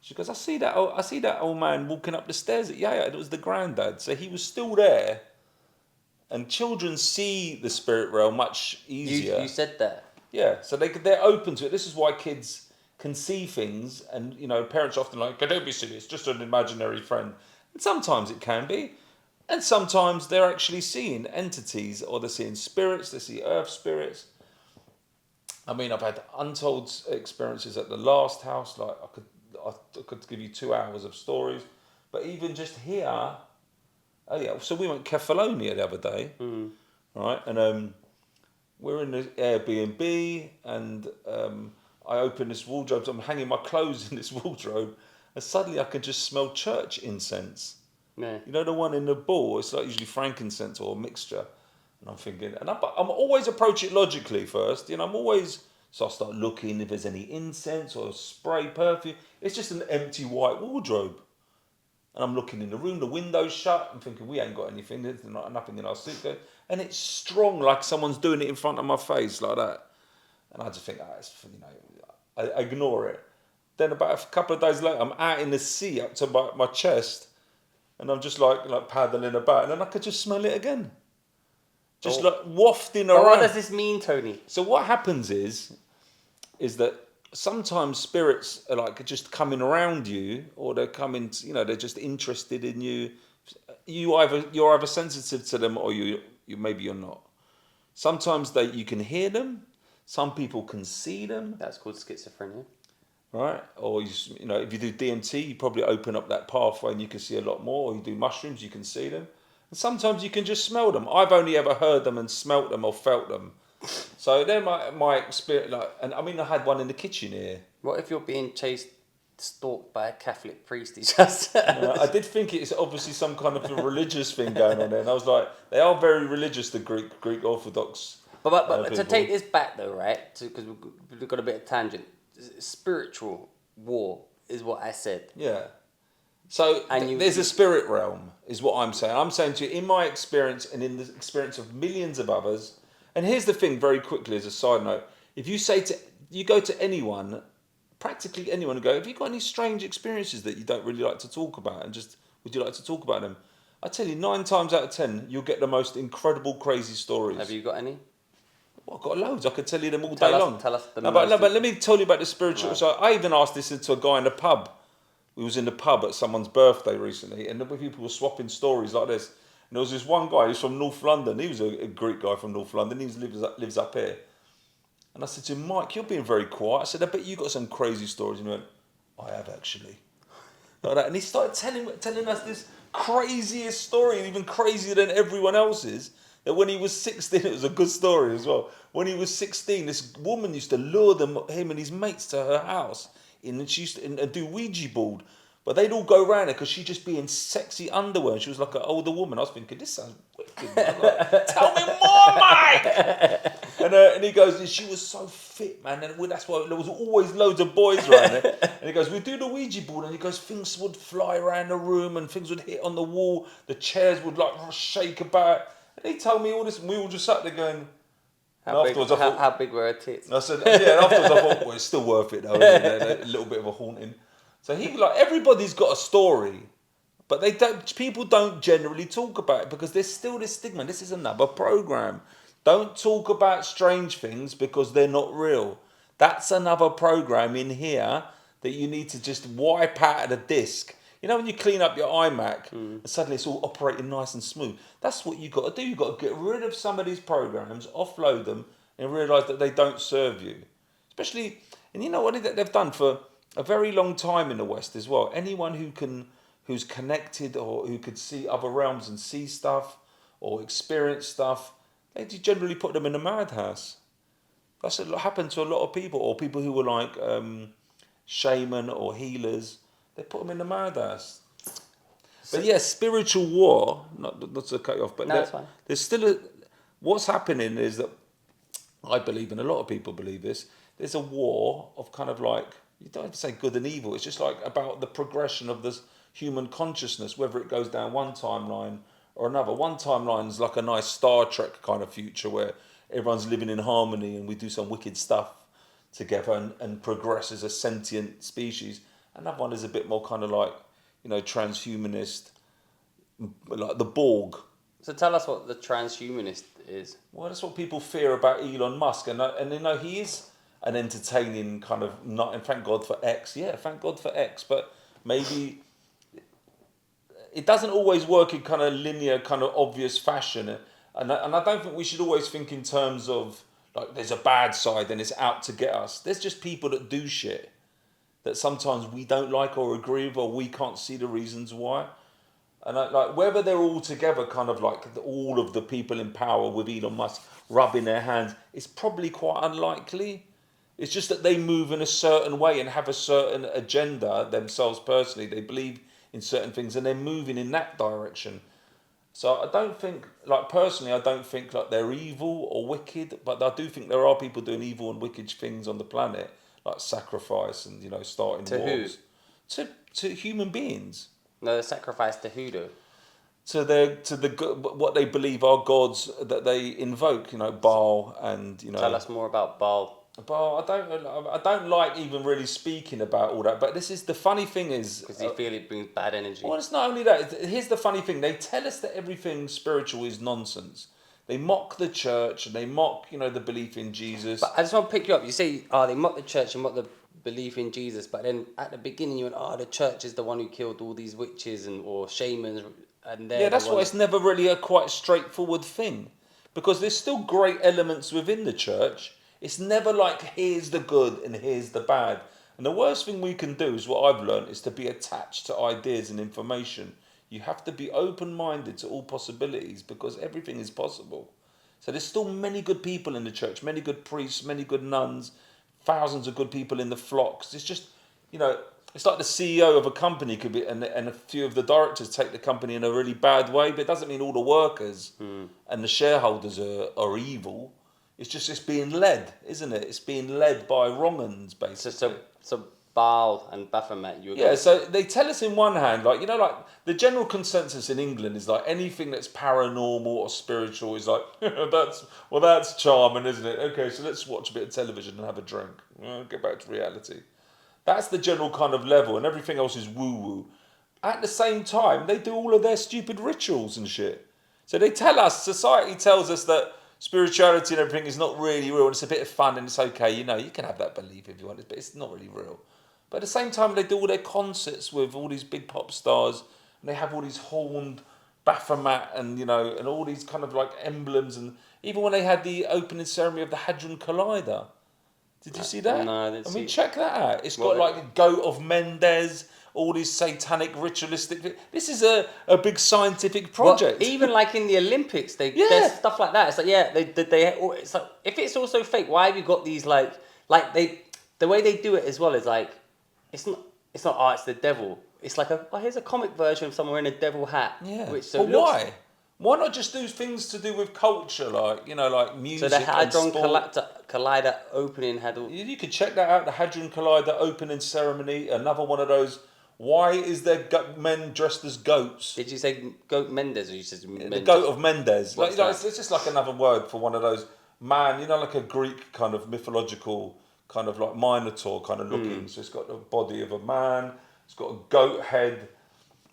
She goes, I see that old man walking up the stairs at Yaya. It was the granddad. So he was still there. And children see the spirit realm much easier. You said that. Yeah, so they're open to it. This is why kids can see things. And, parents are often like, don't be silly, it's just an imaginary friend. And sometimes it can be. And sometimes they're actually seeing entities, or they're seeing spirits, they see earth spirits. I mean, I've had untold experiences at the last house, like I could give you 2 hours of stories. But even just here, so we went Kefalonia the other day, right? And we're in the Airbnb, and I open this wardrobe, so I'm hanging my clothes in this wardrobe, and suddenly I can just smell church incense. Yeah. You know the one in the ball? It's like usually frankincense or a mixture. And I'm thinking, and I'm always approach it logically first. So I start looking if there's any incense or spray perfume. It's just an empty white wardrobe. And I'm looking in the room, the window's shut. I'm thinking, we ain't got anything. There's nothing in our suitcase. And it's strong, like someone's doing it in front of my face like that. And I just think, I ignore it. Then about a couple of days later, I'm out in the sea up to my chest. And I'm just like paddling about, and then I could just smell it again. Just like wafting around. What does this mean, Tony? So what happens is that sometimes spirits are like just coming around you, or they're coming, they're just interested in you. You're either sensitive to them, or maybe you're not. Sometimes you can hear them. Some people can see them. That's called schizophrenia. Right, or if you do DMT, you probably open up that pathway and you can see a lot more. Or you do mushrooms, you can see them, and sometimes you can just smell them. I've only ever heard them and smelt them or felt them. So they're my experience. And I mean, I had one in the kitchen here. What if you're being stalked by a Catholic priest? He just. I did think it's obviously some kind of a religious thing going on there, and I was like, they are very religious, the Greek Orthodox. But to take this back though, right? Because we've got a bit of tangent. Spiritual war is what I said. Yeah. So there's a spirit realm, is what I'm saying. I'm saying to you, in my experience and in the experience of millions of others, and here's the thing very quickly as a side note, if you go to anyone practically anyone and go, have you got any strange experiences that you don't really like to talk about, and just would you like to talk about them? I tell you, 9 times out of 10, you'll get the most incredible, crazy stories. Have you got any? Well, I've got loads. I could tell you them all day long. Tell us the no, most. but let me tell you about the spiritual. Right. So I even asked this to a guy in the pub. We was in the pub at someone's birthday recently, and the people were swapping stories like this. And there was this one guy who's from North London. He was a Greek guy from North London. He lives up here. And I said to him, Mike, you're being very quiet. I said, I bet you got some crazy stories. And he went, I have actually. Like that. And he started telling us this craziest story, and even crazier than everyone else's. That when he was 16, it was a good story as well. When he was 16, this woman used to lure him and his mates to her house, and she used to do Ouija board. But they'd all go around her because she'd just be in sexy underwear. And she was like an older woman. I was thinking, this sounds wicked. Man. Like, tell me more, Mike! And he goes, and she was so fit, man. And that's why there was always loads of boys around her. And he goes, we'd do the Ouija board. And he goes, things would fly around the room and things would hit on the wall. The chairs would like shake about. And he told me all this, and we all just sat there going. How big were her tits? And I said, yeah. And afterwards, I thought, well, it's still worth it though. A little bit of a haunting. So he was like, everybody's got a story, but people don't generally talk about it because there's still this stigma. This is another program. Don't talk about strange things because they're not real. That's another program in here that you need to just wipe out of the disk. You know when you clean up your iMac and suddenly it's all operating nice and smooth? That's what you've got to do. You've got to get rid of some of these programs, offload them, and realise that they don't serve you. Especially, and you know what they've done for a very long time in the West as well. Anyone who's connected or who could see other realms and see stuff or experience stuff, they generally put them in a madhouse. That's what happened to a lot of people, or people who were like shaman or healers. They put them in the madhouse. But yeah, spiritual war. Not to cut you off, but no, it's fine. There's still what's happening is that I believe, and a lot of people believe this. There's a war of kind of like, you don't have to say good and evil. It's just like about the progression of this human consciousness, whether it goes down one timeline or another. One timeline is like a nice Star Trek kind of future where everyone's living in harmony and we do some wicked stuff together and progress as a sentient species. Another one is a bit more kind of like, transhumanist, like the Borg. So tell us what the transhumanist is. Well, that's what people fear about Elon Musk, and he is an entertaining kind of not, and thank God for X. Yeah, thank God for X, but maybe it doesn't always work in kind of linear, kind of obvious fashion, and I don't think we should always think in terms of like there's a bad side and it's out to get us. There's just people that do shit that sometimes we don't like or agree with, or we can't see the reasons why. And like whether they're all together, kind of like all of the people in power with Elon Musk rubbing their hands, it's probably quite unlikely. It's just that they move in a certain way and have a certain agenda themselves personally. They believe in certain things and they're moving in that direction. So I don't think, like personally, I don't think like they're evil or wicked, but I do think there are people doing evil and wicked things on the planet, like sacrifice and starting wars. To human beings. No, the sacrifice to who though? To what they believe are gods that they invoke, Baal and Tell us more about Baal. But I don't like even really speaking about all that. But this is the funny thing is because you feel it brings bad energy. Well, it's not only that. Here's the funny thing: they tell us that everything spiritual is nonsense. They mock the church and they mock, the belief in Jesus. But I just want to pick you up. You say, they mock the church and mock the belief in Jesus. But then at the beginning, you went, the church is the one who killed all these witches or shamans. And that's why it's never really a quite straightforward thing, because there's still great elements within the church. It's never like, here's the good and here's the bad. And the worst thing we can do is what I've learned is to be attached to ideas and information. You have to be open-minded to all possibilities because everything is possible. So there's still many good people in the church, many good priests, many good nuns, thousands of good people in the flocks. It's just, it's like the CEO of a company could be, and a few of the directors take the company in a really bad way, but it doesn't mean all the workers and the shareholders are evil. It's being led, isn't it? It's being led by wrong uns, basically. So Baal and Baphomet, so they tell us in one hand, like the general consensus in England is like anything that's paranormal or spiritual is like that's charming, isn't it? Okay, so let's watch a bit of television and have a drink. Get back to reality. That's the general kind of level, and everything else is woo woo. At the same time, they do all of their stupid rituals and shit. So they tell us, society tells us that spirituality and everything is not really real, and it's a bit of fun and it's okay. You know, you can have that belief if you want, but it's not really real. But at the same time, they do all their concerts with all these big pop stars, and they have all these horned Baphomet and and all these kind of like emblems, and even when they had the opening ceremony of the Hadron Collider. Did you see that? No, I didn't see it. Check that out. It's What? got like a goat of Mendes, all these satanic ritualistic. This is a big scientific project. But even like in the Olympics, Yeah. there's stuff like that. It's like it's like, if it's also fake, why have you got these like the way they do it as well is like it's not it's the devil. It's like here's a comic version of someone wearing a devil hat. Yeah. Which so But why? Why not just do things to do with culture, like like music So the Hadron and sport? Collider opening had all. You could check that out. The Hadron Collider opening ceremony. Another one of those. Why is there men dressed as goats? Did you say goat Mendes or you said The Mendes? goat of Mendes. What's It's just like another word for one of those man. Like a Greek kind of mythological kind of like Minotaur kind of looking. So it's got the body of a man. It's got a goat head.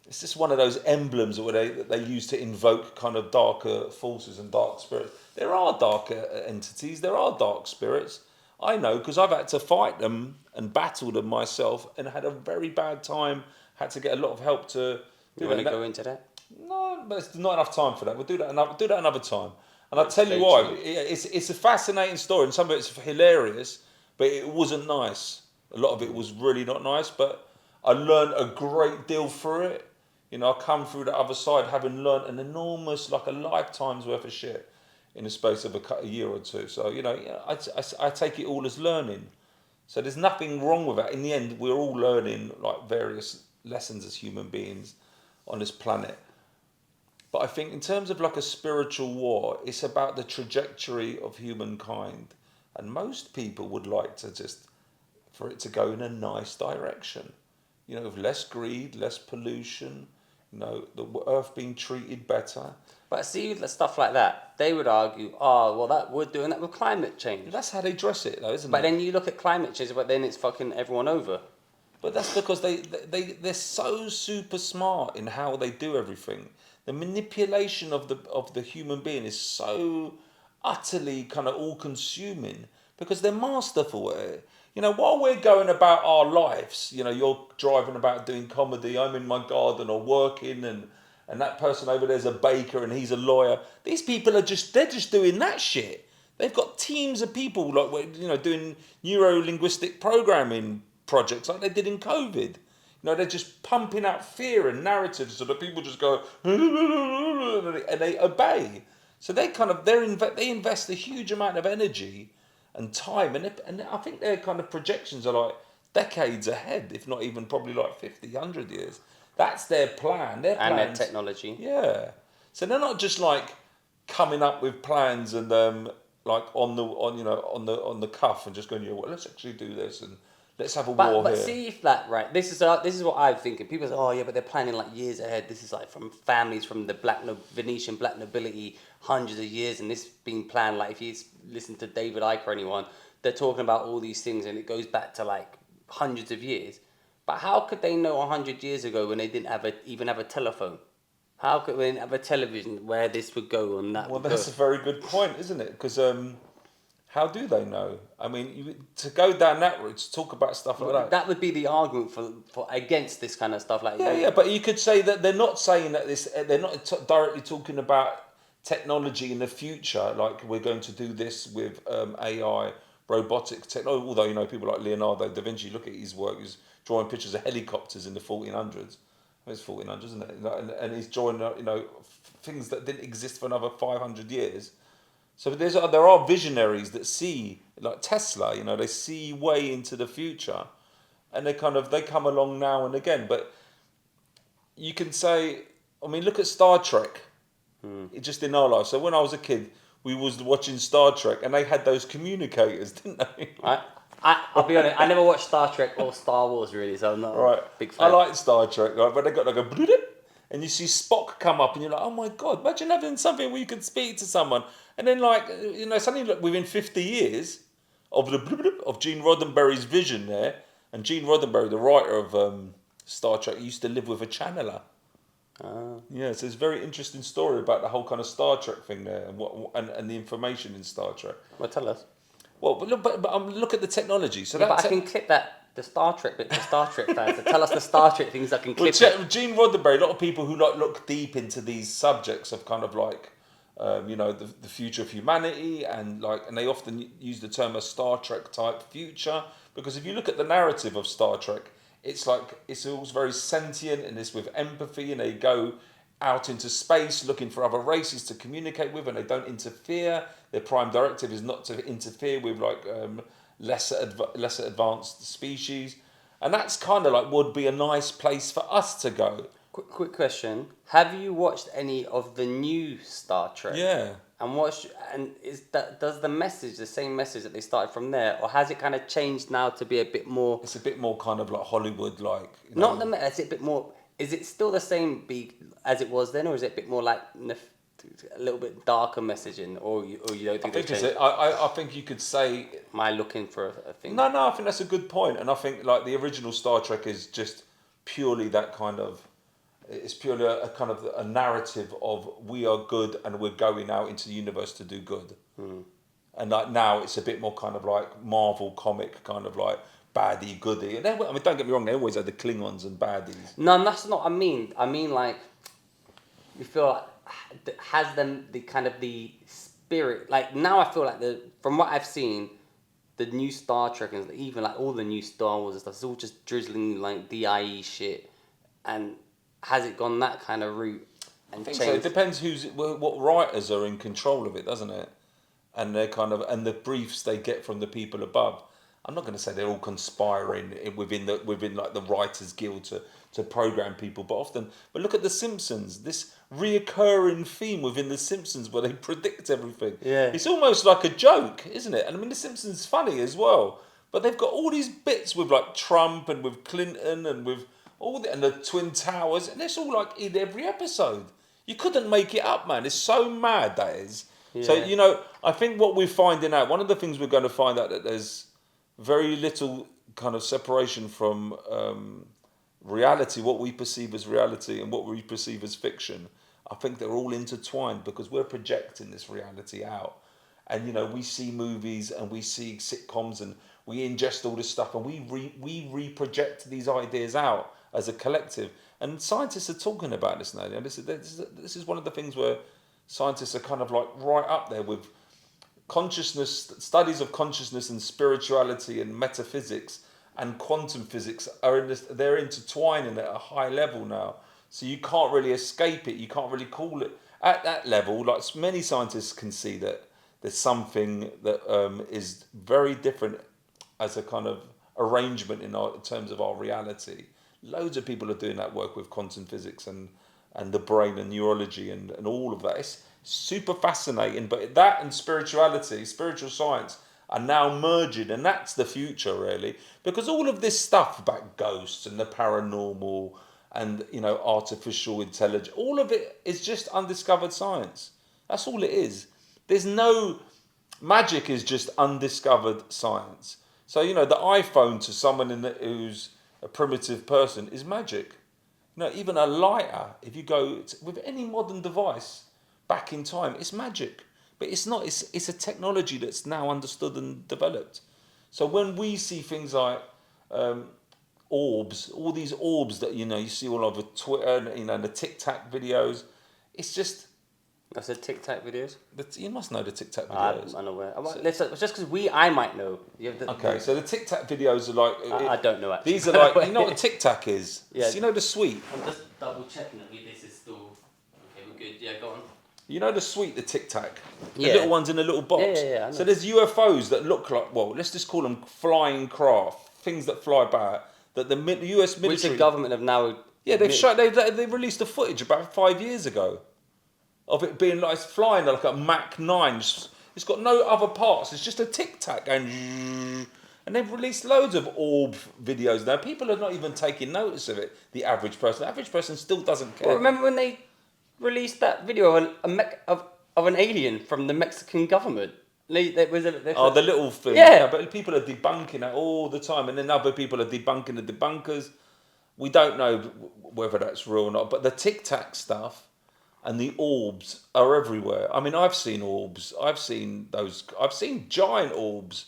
It's just one of those emblems that they use to invoke kind of darker forces and dark spirits. There are darker entities. There are dark spirits. I know because I've had to fight them and battle them myself and had a very bad time. Had to get a lot of help to Do you want to go into that? No, but it's not enough time for that. We'll do that another time. And I'll tell you Stay why. tuned. It's a fascinating story, and some of it's hilarious, but it wasn't nice. A lot of it was really not nice, but I learned a great deal through it. I come through the other side having learnt an enormous, like a lifetime's worth of shit in the space of a year or two. So, I take it all as learning. So there's nothing wrong with that. In the end, we're all learning like various lessons as human beings on this planet. But I think in terms of like a spiritual war, it's about the trajectory of humankind. And most people would like to for it to go in a nice direction. With less greed, less pollution, the earth being treated better. But see, the stuff like that, they would argue, oh, well, we're doing that with climate change. That's how they dress it, though, isn't it? But then you look at climate change, but then it's fucking everyone over. But that's because they're so super smart in how they do everything. The manipulation of the human being is so utterly kind of all-consuming because they're masterful at it. While we're going about our lives, you're driving about doing comedy, I'm in my garden or working, and that person over there's a baker and he's a lawyer. These people they're just doing that shit. They've got teams of people like doing neuro-linguistic programming projects like they did in COVID. They're just pumping out fear and narratives so that people just go and they obey. So they invest a huge amount of energy and time, and I think their kind of projections are like decades ahead, if not even probably like 50, 100 years. That's their plan. And their technology. Yeah. So they're not just like coming up with plans and like on the cuff and just going, well, let's actually do this and let's have a war But here. see if that right. This is what I'm thinking. People say, oh yeah, but they're planning like years ahead. This is like from families from the Venetian black nobility, hundreds of years, and this being planned. Like if you listen to David Icke or anyone, they're talking about all these things, and it goes back to like hundreds of years. But how could they know 100 years ago when they didn't even have a telephone? How could they didn't have a television where this would go and that? Well, would that's go? a very good point, isn't it? Because how do they know? I mean, to go down that route, to talk about stuff like that. That would be the argument for against this kind of stuff. Like Yeah, but you could say that they're not saying that they're not directly talking about technology in the future, like we're going to do this with AI, robotic technology. Although, people like Leonardo da Vinci, look at his work, he's drawing pictures of helicopters in the 1400s. It's 1400s, isn't it? And he's drawing, things that didn't exist for another 500 years. So there are visionaries that see, like Tesla, they see way into the future, and they come along now and again. But you can say, look at Star Trek. It just in our life. So when I was a kid, we was watching Star Trek, and they had those communicators, didn't they? I'll be honest, I never watched Star Trek or Star Wars really, so I'm not a big fan. I like Star Trek, right? But they got like a bloop, and you see Spock come up, and you're like, oh my God, imagine having something where you can speak to someone. And then suddenly within 50 years of the bloop, of Gene Roddenberry's vision there, And Gene Roddenberry, the writer of Star Trek, used to live with a channeler. Yeah, so it's a very interesting story about the whole kind of Star Trek thing there and and the information in Star Trek. Well, tell us. Well, but look at the technology. So Yeah, but I can clip the Star Trek bit for Star Trek fans. So tell us the Star Trek things I can clip. Gene Roddenberry, a lot of people who look deep into these subjects of kind of like, the future of humanity and they often use the term a Star Trek type future, because if you look at the narrative of Star Trek, it's all very sentient and it's with empathy, and they go out into space looking for other races to communicate with, and they don't interfere. Their prime directive is not to interfere with lesser advanced species, and that's kind of like would be a nice place for us to go. Quick question: have you watched any of the new Star Trek? Yeah. And does the same message that they started from there, or has it kind of changed now to be a bit more? It's a bit more kind of like Hollywood, like. Not the is it a bit more? Is it still the same as it was then, or is it a bit more like a little bit darker messaging, or you don't think I think you could say. Am I looking for a thing? No, I think that's a good point, and I think like the original Star Trek is just purely that kind of. It's purely a kind of a narrative of we are good and we're going out into the universe to do good. And like now it's a bit more kind of like Marvel comic kind of like baddie goodie. And don't get me wrong, they always had the Klingons and baddies. No, that's not what I mean. I mean like you feel like has them the kind of the spirit. Like now I feel like from what I've seen, the new Star Trek and even like all the new Star Wars and stuff, it's all just drizzling like DIE shit. And has it gone that kind of route? And I think changed? so. It depends what writers are in control of it, doesn't it? And they're and the briefs they get from the people above. I'm not going to say they're all conspiring within like the Writers Guild to program people, but look at The Simpsons. This reoccurring theme within The Simpsons where they predict everything. Yeah. It's almost like a joke, isn't it? And I mean, The Simpsons is funny as well, but they've got all these bits with like Trump and with Clinton and with and the Twin Towers, and it's all like in every episode. You couldn't make it up, man. It's so mad, that is. Yeah. So, I think what we're finding out, one of the things we're going to find out that there's very little kind of separation from reality, what we perceive as reality and what we perceive as fiction. I think they're all intertwined because we're projecting this reality out. And, we see movies and we see sitcoms and we ingest all this stuff and we reproject these ideas out as a collective. And scientists are talking about this now. And this is one of the things where scientists are kind of like right up there with consciousness, studies of consciousness and spirituality and metaphysics and quantum physics they're intertwining at a high level now. So you can't really escape it. You can't really call it at that level. Like many scientists can see that there's something that is very different as a kind of arrangement in terms of our reality. Loads of people are doing that work with quantum physics and the brain and neurology and all of that. It's super fascinating. But that and spirituality, spiritual science are now merging, and that's the future really. Because all of this stuff about ghosts and the paranormal and artificial intelligence, all of it is just undiscovered science. That's all it is. There's no magic, is just undiscovered science. So the iPhone to someone who's a primitive person is magic. Even a lighter, if you go with any modern device back in time, it's magic. But it's not. It's a technology that's now understood and developed. So when we see things like orbs, all these orbs that you see all over Twitter, and the Tic Tac videos, it's just. I said Tic Tac videos. You must know the Tic Tac videos. I'm unaware. Just because I might know. So the Tic Tac videos are like. I don't know actually. These are like what Tic Tac is. Yeah. The sweet. I'm just double checking that this is still. Okay, we're good. Yeah, go on. The sweet, the Tic Tac. The Yeah. little ones in a little box. Yeah. I know. So there's UFOs that look like, let's just call them flying craft, things that fly by, that the US military. Which the government have now. Yeah, they released the footage about 5 years ago of it being like it's flying like a Mach 9. It's got no other parts. It's just a Tic Tac going. And they've released loads of orb videos now. People are not even taking notice of it. The average person still doesn't care. Well, remember when they released that video of an alien from the Mexican government? Oh, the little thing. Yeah. But people are debunking it all the time, and then other people are debunking the debunkers. We don't know whether that's real or not. But the Tic Tac stuff and the orbs are everywhere. I mean, I've seen orbs. I've seen those. I've seen giant orbs.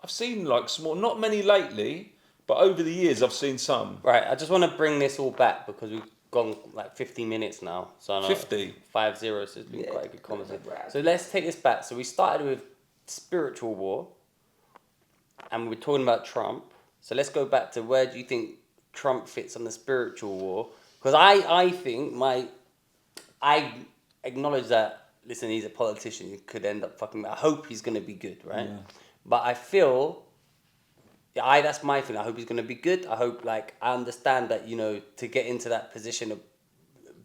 I've seen like small. Not many lately, but over the years I've seen some. Right, I just want to bring this all back because we've gone like 50 minutes now. So I know 50? 5-0, so it's been quite a good conversation. So let's take this back. So we started with spiritual war, and we're talking about Trump. So let's go back to where do you think Trump fits on the spiritual war? Because I think I acknowledge that, listen, he's a politician. He could end up fucking... I hope he's going to be good, right? Yeah. But I feel... that's my thing. I hope he's going to be good. I hope, like, I understand that, to get into that position of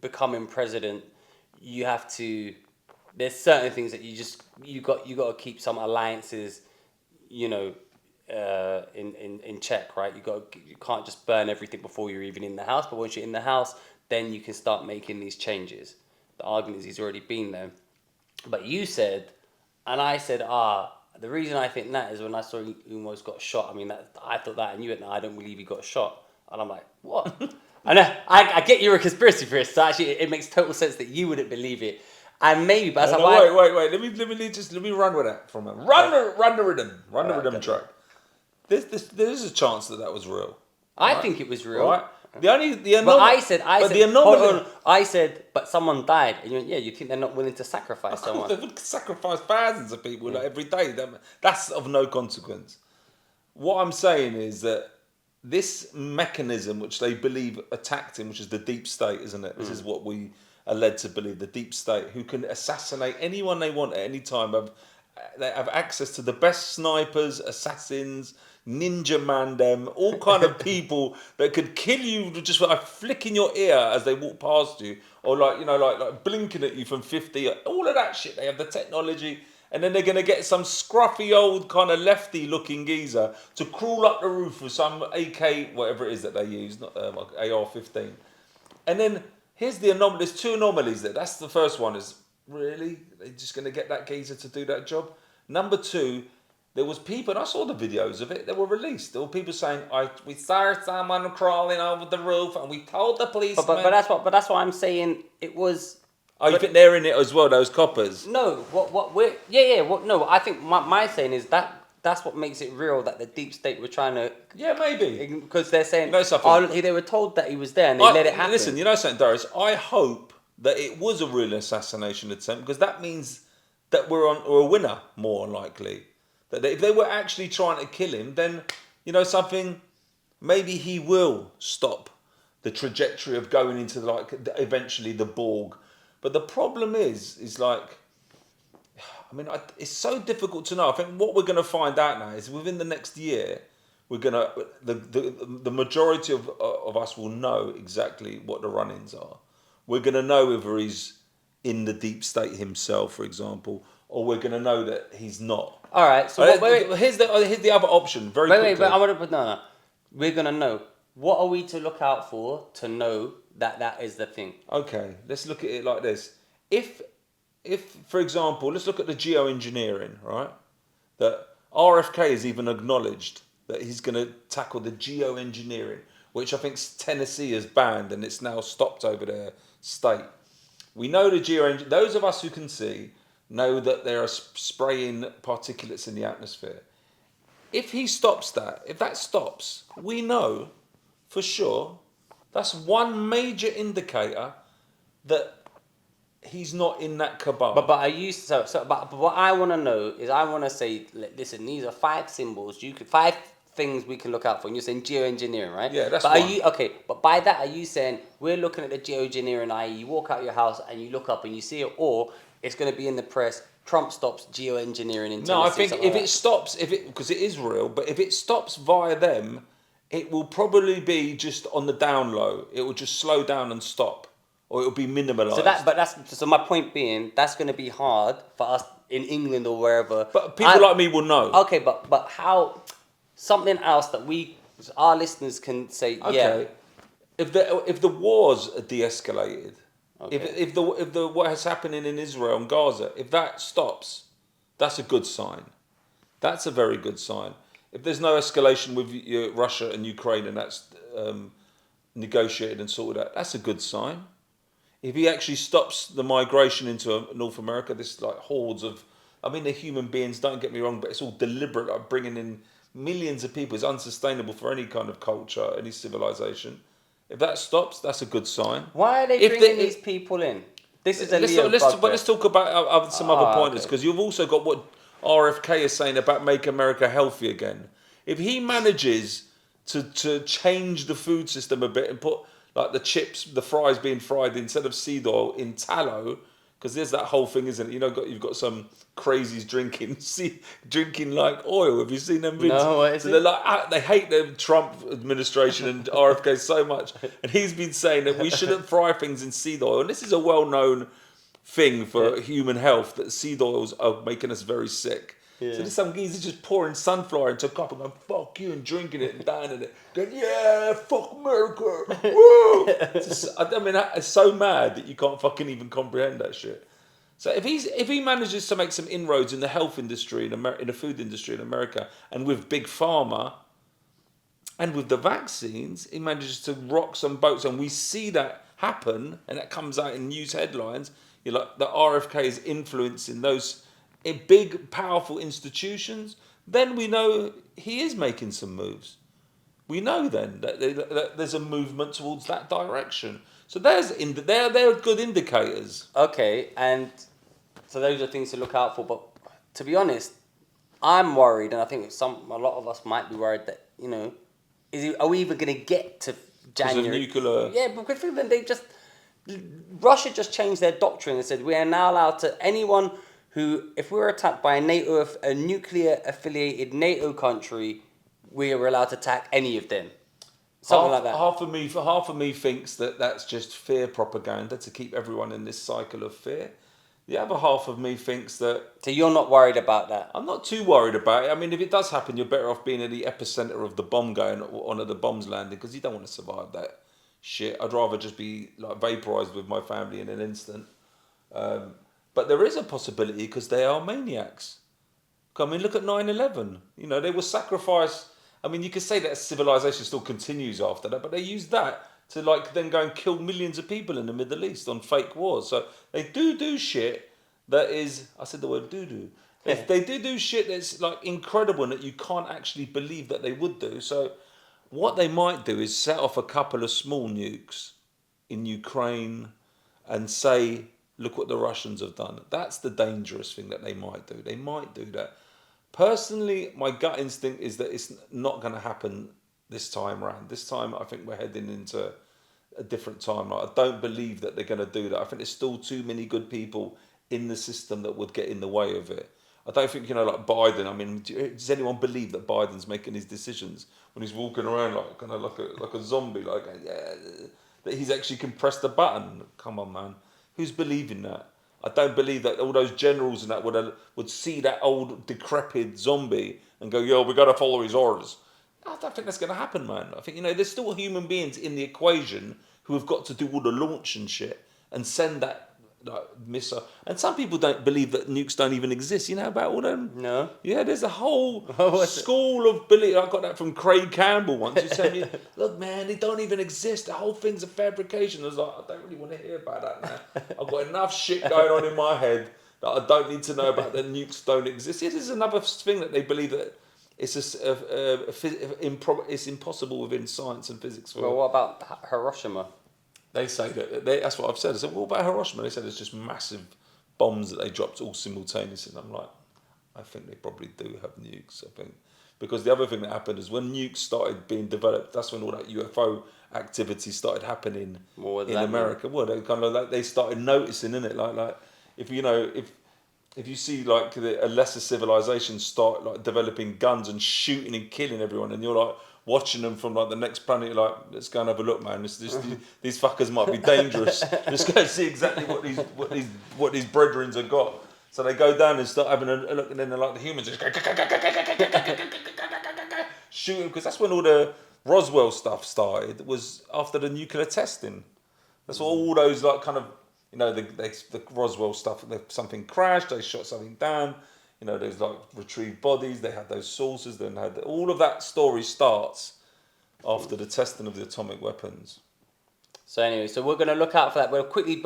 becoming president, you have to... There's certain things that you got to keep some alliances, in check, right? You can't just burn everything before you're even in the house. But once you're in the house, then you can start making these changes. The argument is he's already been there. But you said, and I said, the reason I think that is when I saw he almost got shot. I mean, I thought that, and you went, no, I don't believe he got shot. And I'm like, what? And I get you're a conspiracy theorist, so actually it makes total sense that you wouldn't believe it. And maybe, but that's wait. Let me run with that for a moment. Run the rhythm track. There's a chance that was real. I think it was real. Right? The anomaly. But I said, the anomaly. hold on. I said, but someone died, and you went, yeah, you think they're not willing to sacrifice someone? They would sacrifice thousands of people like, every day. That's of no consequence. What I'm saying is that this mechanism, which they believe attacked him, which is the deep state, isn't it? This is what we are led to believe. The deep state, who can assassinate anyone they want at any time. They have access to the best snipers, assassins, ninja man them, all kind of people that could kill you just by flicking your ear as they walk past you, or like blinking at you from 50. All of that shit. They have the technology, and then they're gonna get some scruffy old kind of lefty looking geezer to crawl up the roof with some AK, whatever it is that they use, not like AR-15. And then here's the anomaly. There's two anomalies there. That's the first one. Is really they're just gonna get that geezer to do that job? Number two. There was people, and I saw the videos of it, that were released. There were people saying, we saw someone crawling over the roof and we told the police. But that's what I'm saying. It was... Oh, you think they're in it as well, those coppers? No, no, I think my saying is that's what makes it real, that the deep state were trying to... Yeah, maybe. Because they're saying, they were told that he was there and they let it happen. Listen, you know something, Darius? I hope that it was a real assassination attempt, because that means that we're a winner, more likely. That if they were actually trying to kill him, then, something, maybe he will stop the trajectory of going into eventually the Borg. But the problem is it's so difficult to know. I think what we're going to find out now is within the next year, the majority of us will know exactly what the run-ins are. We're going to know whether he's in the deep state himself, for example, or we're going to know that he's not. All right. So wait. Here's the other option. Very quickly. But I want to put no. We're gonna know. What are we to look out for to know that is the thing? Okay. Let's look at it like this. If for example, let's look at the geoengineering, right? That RFK has even acknowledged that he's going to tackle the geoengineering, which I think Tennessee has banned and it's now stopped over their state. We know the geoengineering. Those of us who can see know that they are spraying particulates in the atmosphere. If he stops that, if that stops, we know for sure that's one major indicator that he's not in that cabal. But are you but what I want to know is I want to say, listen, these are 5 symbols. 5 things we can look out for. And you're saying geoengineering, right? Yeah, that's but one. But by that, are you saying we're looking at the geoengineering, i.e. you walk out your house and you look up and you see it, or it's going to be in the press, Trump stops geoengineering in Tennessee? No, I think if it stops, because it is real, but if it stops via them, it will probably be just on the down low. It will just slow down and stop, or it will be minimalised. So my point being, that's going to be hard for us in England or wherever. But people like me will know. Okay, but how? Something else that our listeners can say. Okay. Yeah. If the wars are de-escalated, okay. if the what is happening in Israel and Gaza, if that stops, That's a good sign. That's a very good sign. If there's no escalation with Russia and Ukraine and that's negotiated and sorted out, that's a good sign. If he actually stops the migration into North America, this like hordes of, I mean, they're human beings, don't get me wrong, but it's all deliberate, like bringing in millions of people is unsustainable for any kind of culture, any civilization. If that stops, that's a good sign. Why are they If bringing these people in? This is a Leo but bugbear. let's talk about some other pointers, Okay. because you've also got what RFK is saying about make America healthy again. If he manages to change the food system a bit and put like the chips, the fries being fried instead of seed oil in tallow, because there's that whole thing, isn't it? You know, you've got some crazies drinking like oil. Have you seen them vids? No, what is so it? they're like, they hate the Trump administration and RFK so much, and he's been saying that we shouldn't fry things in seed oil, and this is a well-known thing for human health, that seed oils are making us very sick. Yeah. So there's some geezer just pouring sunflower into a cup and going, fuck you, and drinking it and downing it. Going, yeah, fuck America. Woo! I mean, it's so mad that you can't fucking even comprehend that shit. So if he manages to make some inroads in the health industry, in the food industry in America, and with Big Pharma, and with the vaccines, he manages to rock some boats, and we see that happen, and that comes out in news headlines. You're like, the RFK is influencing those big, powerful institutions. Then we know he is making some moves. We know then that there's a movement towards that direction. So they're good indicators. Okay, and so those are things to look out for. But to be honest, I'm worried, and I think a lot of us might be worried that are we even going to get to January? Because of nuclear. Yeah, because Russia just changed their doctrine and said we are now allowed to anyone who, if we're attacked by a nuclear affiliated NATO country, we are allowed to attack any of them. Something like that. Half of me thinks that that's just fear propaganda to keep everyone in this cycle of fear. The other half of me thinks that... So you're not worried about that? I'm not too worried about it. I mean, if it does happen, you're better off being at the epicenter of the bomb going on, of the bombs landing, because you don't want to survive that shit. I'd rather just be like vaporized with my family in an instant. But there is a possibility, because they are maniacs. I mean, look at 9/11. They were sacrificed. I mean, you could say that civilization still continues after that, but they used that to then go and kill millions of people in the Middle East on fake wars. So they do shit that is, I said the word doo-doo. Yeah. They do shit that's incredible and that you can't actually believe that they would do. So what they might do is set off a couple of small nukes in Ukraine and say, look what the Russians have done. That's the dangerous thing that they might do. They might do that. Personally, my gut instinct is that it's not going to happen this time around. This time, I think we're heading into a different time. I don't believe that they're going to do that. I think there's still too many good people in the system that would get in the way of it. I don't think, like Biden, I mean, does anyone believe that Biden's making his decisions when he's walking around like a zombie, that he's actually can press the button? Come on, man. Who's believing that? I don't believe that all those generals and that would see that old decrepit zombie and go, yo, we got to follow his orders. I don't think that's going to happen, man. I think, there's still human beings in the equation who have got to do all the launch and shit and send that missile. And some people don't believe that nukes don't even exist. You know about all them? No. Yeah, there's a whole school of belief. I got that from Craig Campbell once. He said, me, look, man, they don't even exist. The whole thing's a fabrication. I was like, I don't really want to hear about that now. I've got enough shit going on in my head that I don't need to know about that nukes don't exist. It is another thing that they believe that it's impossible within science and physics. Well, what about Hiroshima? They say that's what I've said. I said, what about Hiroshima? They said it's just massive bombs that they dropped all simultaneously. And I'm like, I think they probably do have nukes, I think. Because the other thing that happened is when nukes started being developed, that's when all that UFO activity started happening in America. Well, they kind of they started noticing, innit? Like if you see a lesser civilization start developing guns and shooting and killing everyone, and you're like watching them from the next planet, you're like, let's go and have a look, man. These fuckers might be dangerous. Let's go and see exactly what these brethrens have got. So they go down and start having a look, and then they're like the humans just shooting, because that's when all the Roswell stuff started. Was after the nuclear testing. That's what all those the Roswell stuff. Something crashed. They shot something down. You know, there's like retrieved bodies. They had those sources. Then had all of that story starts after the testing of the atomic weapons. So anyway, so we're gonna look out for that. But quickly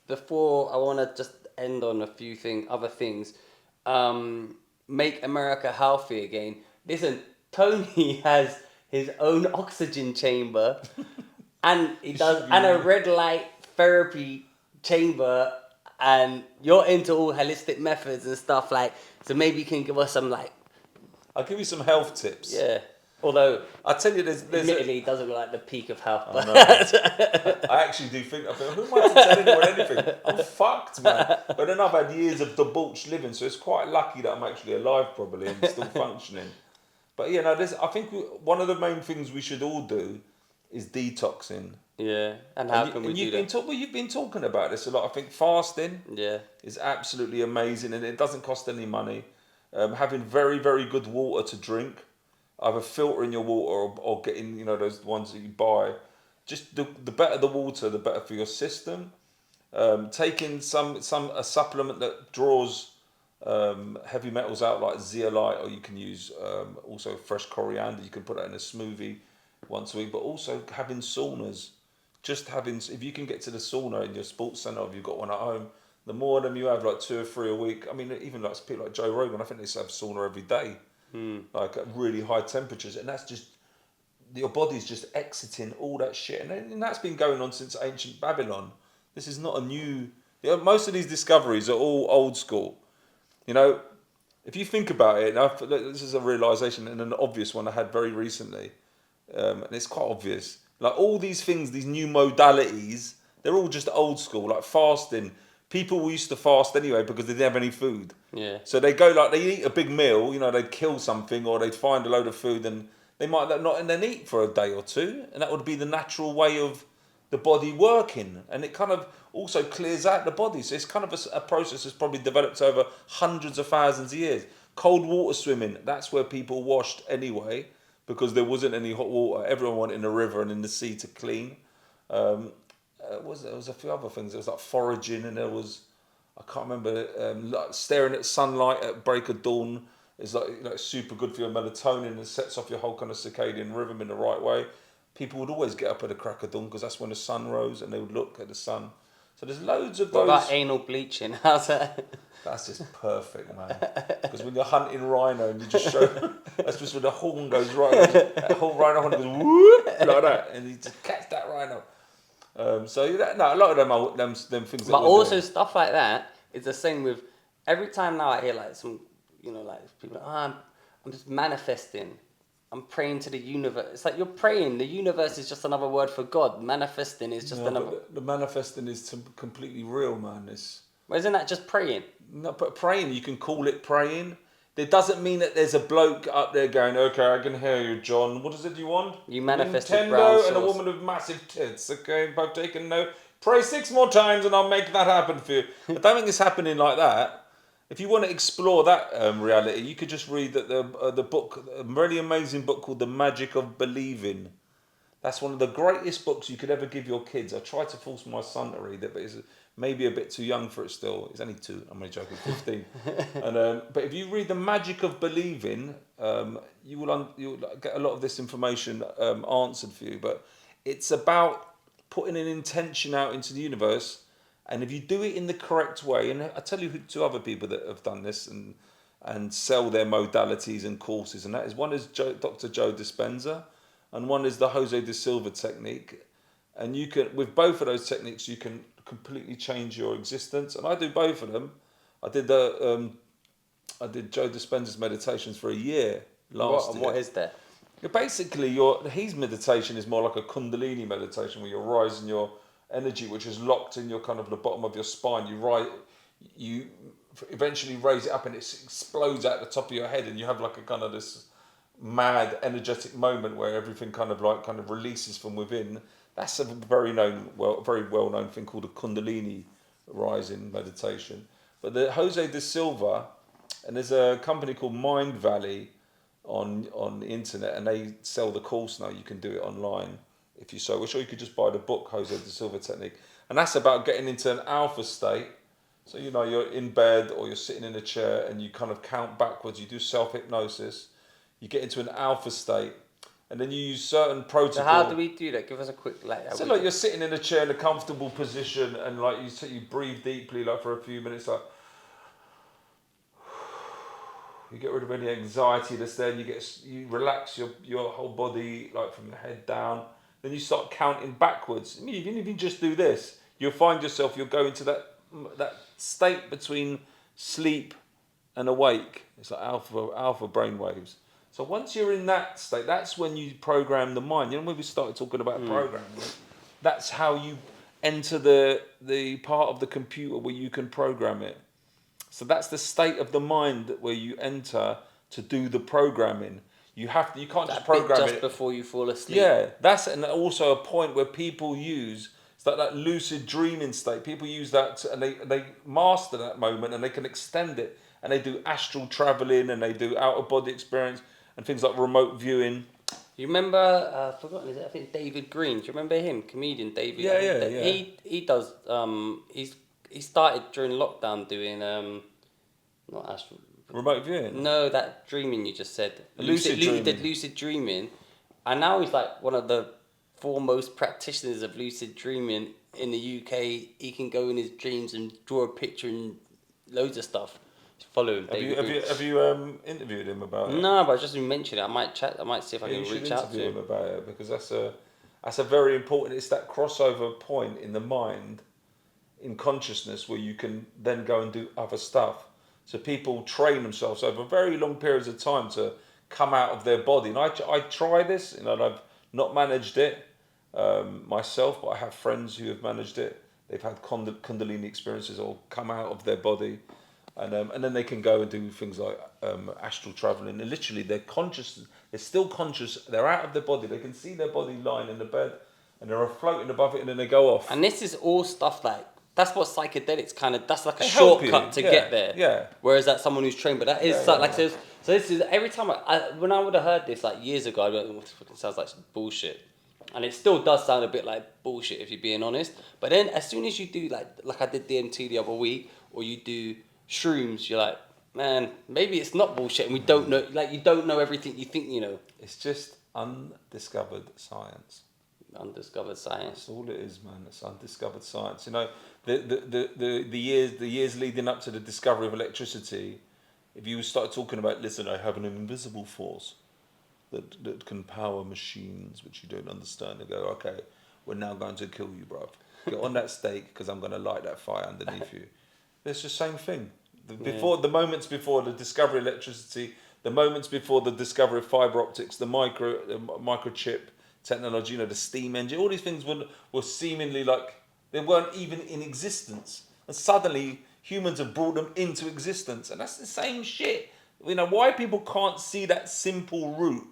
before I want to just end on a few other things. Make America healthy again. Listen, Tony has his own oxygen chamber, and he does, and a red light therapy chamber. And you're into all holistic methods and stuff like. So maybe you can give us some like. I'll give you some health tips. Yeah. Although I tell you, there's admittedly, it doesn't look like the peak of health. But I actually do think, who am I to tell anyone anything? I'm fucked, man. But then I've had years of debauched living, so it's quite lucky that I'm actually alive, probably, and still functioning. But you know, I think one of the main things we should all do is detoxing. Yeah, and how can we do that? You've been talking about this a lot. I think fasting is absolutely amazing, and it doesn't cost any money. Having very, very good water to drink. Either filtering your water or getting, you know, those ones that you buy. Just the better the water, the better for your system. Taking a supplement that draws heavy metals out like zeolite, or you can use also fresh coriander. You can put that in a smoothie once a week. But also having saunas. If you can get to the sauna in your sports centre, or if you've got one at home, the more of them you have, like 2 or 3 a week. I mean, even like people like Joe Rogan, I think they have sauna every day. Like at really high temperatures, and that's just your body's just exiting all that shit, and that's been going on since ancient Babylon. This is not a new. You know, most of these discoveries are all old school. You know, if you think about it, this is a realization and an obvious one I had very recently, and it's quite obvious. Like all these things, these new modalities, they're all just old school. Like fasting. People used to fast anyway because they didn't have any food. Yeah. So they go like, they eat a big meal, you know, they'd kill something or they'd find a load of food and they might not and then eat for a day or two. And that would be the natural way of the body working. And it kind of also clears out the body. So it's kind of a process that's probably developed over hundreds of thousands of years. Cold water swimming, that's where people washed anyway because there wasn't any hot water. Everyone went in the river and in the sea to clean. There was a few other things. There was like foraging, and there was, I can't remember, like staring at sunlight at break of dawn is like super good for your melatonin and sets off your whole kind of circadian rhythm in the right way. People would always get up at the crack of dawn because that's when the sun rose, and they would look at the sun. So there's loads of those. What about anal bleaching? How's that? That's just perfect, man. Because when you're hunting rhino and you just show, that's just when the horn goes right, that whole rhino horn goes whoop like that, and you just catch that rhino. So a lot of them things. But also stuff like that is the same with every time now I hear like some, you know, like people like, I'm just manifesting. I'm praying to the universe. It's like you're praying. The universe is just another word for God. Manifesting is just another. But the manifesting is completely real, man. Well, isn't that just praying? No, but praying, you can call it praying. It doesn't mean that there's a bloke up there going, okay, I can hear you, John. What is it you want? You manifested Nintendo and a woman with massive tits. Okay, I've taken note. Pray 6 more times and I'll make that happen for you. I don't think it's happening like that. If you want to explore that reality, you could just read the book, a really amazing book called The Magic of Believing. That's one of the greatest books you could ever give your kids. I tried to force my son to read it, but he's maybe a bit too young for it still. He's only 2. I'm only joking, 15. But if you read The Magic of Believing, you'll get a lot of this information answered for you. But it's about putting an intention out into the universe. And if you do it in the correct way, and I tell you 2 other people that have done this and sell their modalities and courses, and that is one is Dr. Joe Dispenza, and one is the Jose de Silva technique. And you can, with both of those techniques, you can completely change your existence. And I do both of them. I did Joe Dispenza's meditations for a year last year. What is that? Basically, his meditation is more like a Kundalini meditation, where you're rising your energy, which is locked in your kind of the bottom of your spine. You eventually raise it up, and it explodes out the top of your head, and you have like a kind of this mad energetic moment where everything kind of releases from within. That's a very well known thing called a Kundalini rising meditation. But the Jose de Silva, and there's a company called Mind Valley on the internet, and they sell the course now. You can do it online if you so wish, or you could just buy the book Jose de Silva Technique, and that's about getting into an alpha state. So, you're in bed or you're sitting in a chair and you kind of count backwards. You do self-hypnosis. You get into an alpha state. And then you use certain So how do protocol. we do that? Give us a quick like. So, like, you're sitting in a chair in a comfortable position and, like, you breathe deeply, like, for a few minutes, like, you get rid of any anxiety that's there, and you relax your whole body, like, from the head down. Then you start counting backwards. I mean, even if you just do this, you'll find yourself, you'll go into that state between sleep and awake. It's like alpha brain waves. So once you're in that state, that's when you program the mind. You know, when we started talking about programming, that's how you enter the part of the computer where you can program it. So that's the state of the mind where you enter to do the programming. You can't just program just it before you fall asleep. Yeah, that's and also a point where people use that lucid dreaming state. People use that and they master that moment and they can extend it and they do astral traveling and they do out of body experience and things like remote viewing. You remember? I've forgotten his. I think David Green. Do you remember him? Comedian David. Yeah. He does. He started during lockdown doing not astral. Remote viewing. No, that dreaming you just said. Lucid He dreaming. did lucid dreaming, and now he's like one of the foremost practitioners of lucid dreaming in the UK. He can go in his dreams and draw a picture and loads of stuff. Just follow him. Have you interviewed him about it? No, but I just mentioned it. I might chat. I might see if I can reach out to him him. about it because that's a very important. It's that crossover point in the mind, in consciousness, where you can then go and do other stuff. So people train themselves over very long periods of time to come out of their body. And I try this, and I've not managed it myself, but I have friends who have managed it. They've had Kundalini experiences or come out of their body. And then they can go and do things like astral traveling. And literally, they're conscious. They're still conscious. They're out of their body. They can see their body lying in the bed, and they're floating above it. And then they go off. And this is all stuff like that's what psychedelics kind of. That's like a They help shortcut you. to Yeah, get there. yeah. Whereas that's someone who's trained. But that is Yeah, like yeah. so. This is every time when I would have heard this like years ago. I'd be like, "Oh, this fucking sounds like some bullshit." And it still does sound a bit like bullshit if you're being honest. But then as soon as you do like I did DMT the other week, or you do shrooms, you're like, man, maybe it's not bullshit, and we don't know. Like you don't know everything you think you know. It's just undiscovered science. Undiscovered science. That's all it is, man. It's undiscovered science. You know, the years leading up to the discovery of electricity. If you started talking about, listen, I have an invisible force that can power machines, which you don't understand. They go, okay, we're now going to kill you, bruv. Get on that stake because I'm going to light that fire underneath you. It's the same thing. The moments before the discovery of electricity, the moments before the discovery of fiber optics, the microchip technology, the steam engine, all these things were seemingly like they weren't even in existence. And suddenly humans have brought them into existence. And that's the same shit. Why people can't see that simple route,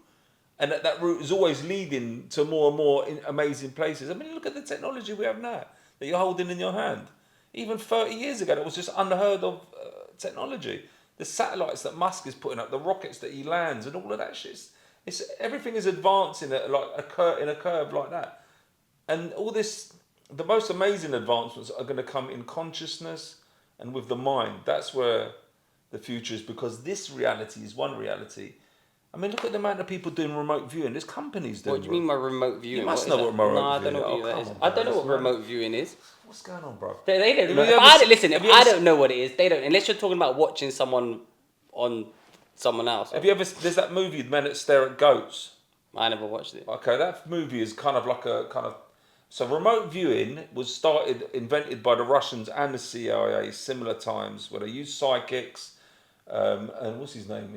and that route is always leading to more and more amazing places. I mean, look at the technology we have now that you're holding in your hand. Even 30 years ago, that was just unheard of technology. The satellites that Musk is putting up, the rockets that he lands, and all of that shit. Everything is advancing at like in a curve like that. And all this, the most amazing advancements are going to come in consciousness and with the mind. That's where the future is, because this reality is one reality. I mean, look at the amount of people doing remote viewing. There's companies doing. What do you mean by remote viewing? You must know what remote no, viewing is. I don't know what that is. Come on, I don't know bro. what remote viewing is. What's going on, bro? They don't. You know, If I don't know what it is, they don't. Unless you're talking about watching someone on someone else. Have you ever? There's that movie, Men That Stare at Goats. I never watched it. Okay, that movie is kind of like a kind of. So remote viewing was invented by the Russians and the CIA, similar times, where they used psychics. And what's his name?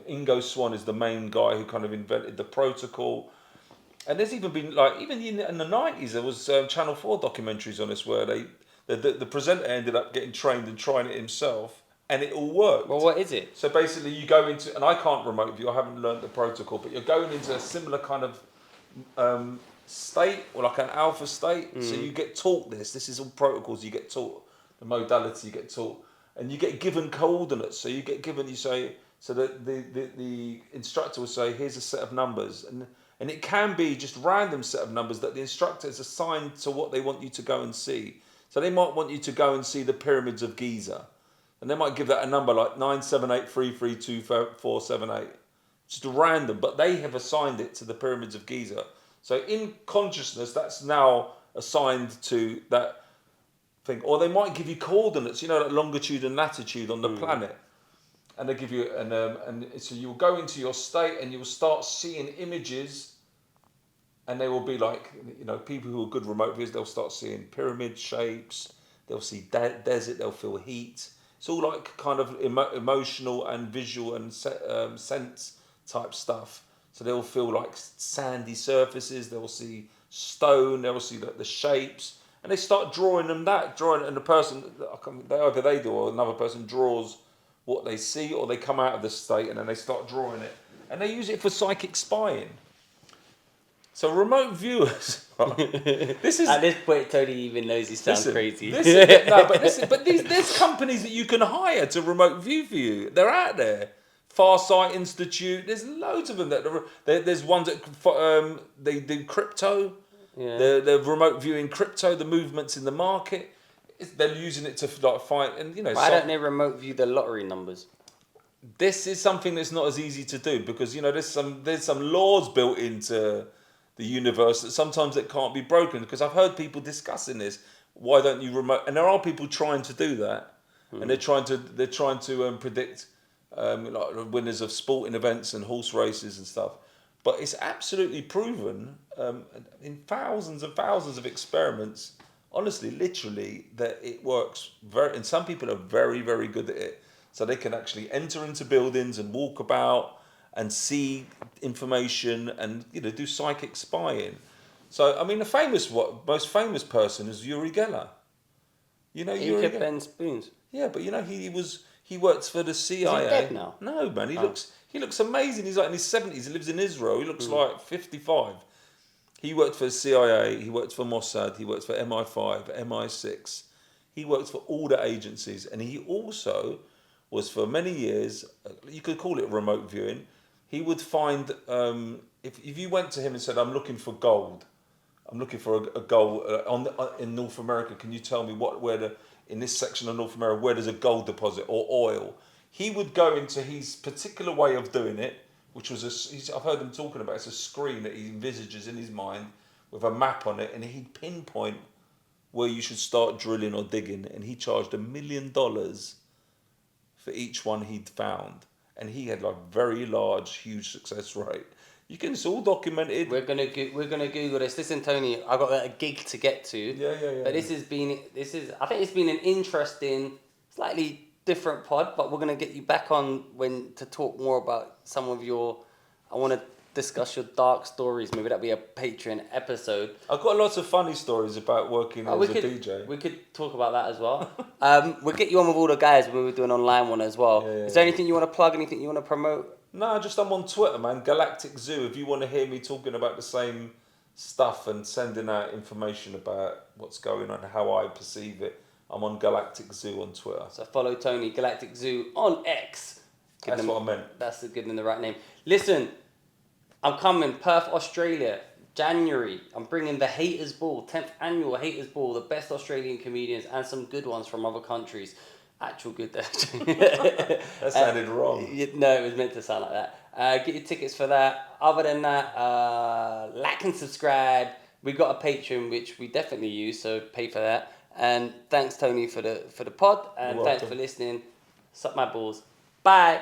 Ingo Swann is the main guy who kind of invented the protocol. And there's even been even in the 90s, there was Channel 4 documentaries on this where the presenter ended up getting trained and trying it himself, and it all worked. Well, what is it? So basically you go into, and I can't remote view, I haven't learned the protocol, but you're going into a similar kind of state, or like an alpha state. So you get taught this is all protocols you get taught, the modality you get taught. And you get given coordinates. So you say, so that the instructor will say, here's a set of numbers. And it can be just random set of numbers that the instructor has assigned to what they want you to go and see. So they might want you to go and see the pyramids of Giza. And they might give that a number like 978332478. Just random, but they have assigned it to the pyramids of Giza. So in consciousness, that's now assigned to that thing. Or they might give you coordinates, like longitude and latitude on the planet. And they give you, and so you'll go into your state and you'll start seeing images, and they will be like, people who are good remote viewers, they'll start seeing pyramid shapes, they'll see desert, they'll feel heat. It's all like kind of emotional and visual and sense type stuff. So they'll feel like sandy surfaces, they'll see stone, they'll see the shapes, and they start drawing, and the person, either they do or another person draws what they see, or they come out of the state and then they start drawing it. And they use it for psychic spying. So remote viewers, this is... At this point, Tony even knows he sounds crazy. There's companies that you can hire to remote view for you. They're out there. Farsight Institute, there's loads of them. There's ones that they do crypto. Yeah. They're remote viewing crypto, the movements in the market. They're using it to find, and Why don't they remote view the lottery numbers? This is something that's not as easy to do because there's some laws built into the universe that sometimes it can't be broken. Because I've heard people discussing this. Why don't you remote? And there are people trying to do that, and they're trying to predict like the winners of sporting events and horse races and stuff. But it's absolutely proven in thousands and thousands of experiments. Honestly, literally, that it works and some people are very, very good at it. So they can actually enter into buildings and walk about and see information and do psychic spying. So I mean, the most famous person is Uri Geller. He could bend spoons. Yeah, but he works for the CIA. Is he dead now? No, man. He looks amazing. He's like in his 70s. He lives in Israel. He looks like 55. He worked for the CIA, he worked for Mossad, he worked for MI5, MI6. He worked for all the agencies, and he also was for many years, you could call it remote viewing. He would find, if you went to him and said, I'm looking for gold, I'm looking for a gold in North America, can you tell me in this section of North America, where there's a gold deposit or oil? He would go into his particular way of doing it, which was I've heard them talking about. It's a screen that he envisages in his mind with a map on it, and he'd pinpoint where you should start drilling or digging. And he charged $1 million for each one he'd found, and he had like very large, huge success rate. It's all documented. We're gonna Google this. Listen, Tony, I got a gig to get to. Yeah. But I think it's been an interesting, slightly different pod, but we're going to get you back on to talk more about some of I want to discuss your dark stories. Maybe that'll be a Patreon episode. I've got lots of funny stories about working as a DJ. We could talk about that as well. We'll get you on with all the guys when we do an online one as well. Yeah. Is there anything you want to plug, anything you want to promote? No, I'm on Twitter, man. Galactic Zoo. If you want to hear me talking about the same stuff and sending out information about what's going on, how I perceive it, I'm on Galactic Zoo on Twitter. So follow Tony, Galactic Zoo on X. That's what I meant. That's giving them the right name. Listen, I'm coming, Perth, Australia, January. I'm bringing the Haters Ball, 10th annual Haters Ball, the best Australian comedians and some good ones from other countries. Actual good. That sounded wrong. No, it was meant to sound like that. Get your tickets for that. Other than that, like and subscribe. We've got a Patreon, which we definitely use, so pay for that. And thanks, Tony, for the pod. And thanks for listening. Suck my balls. Bye.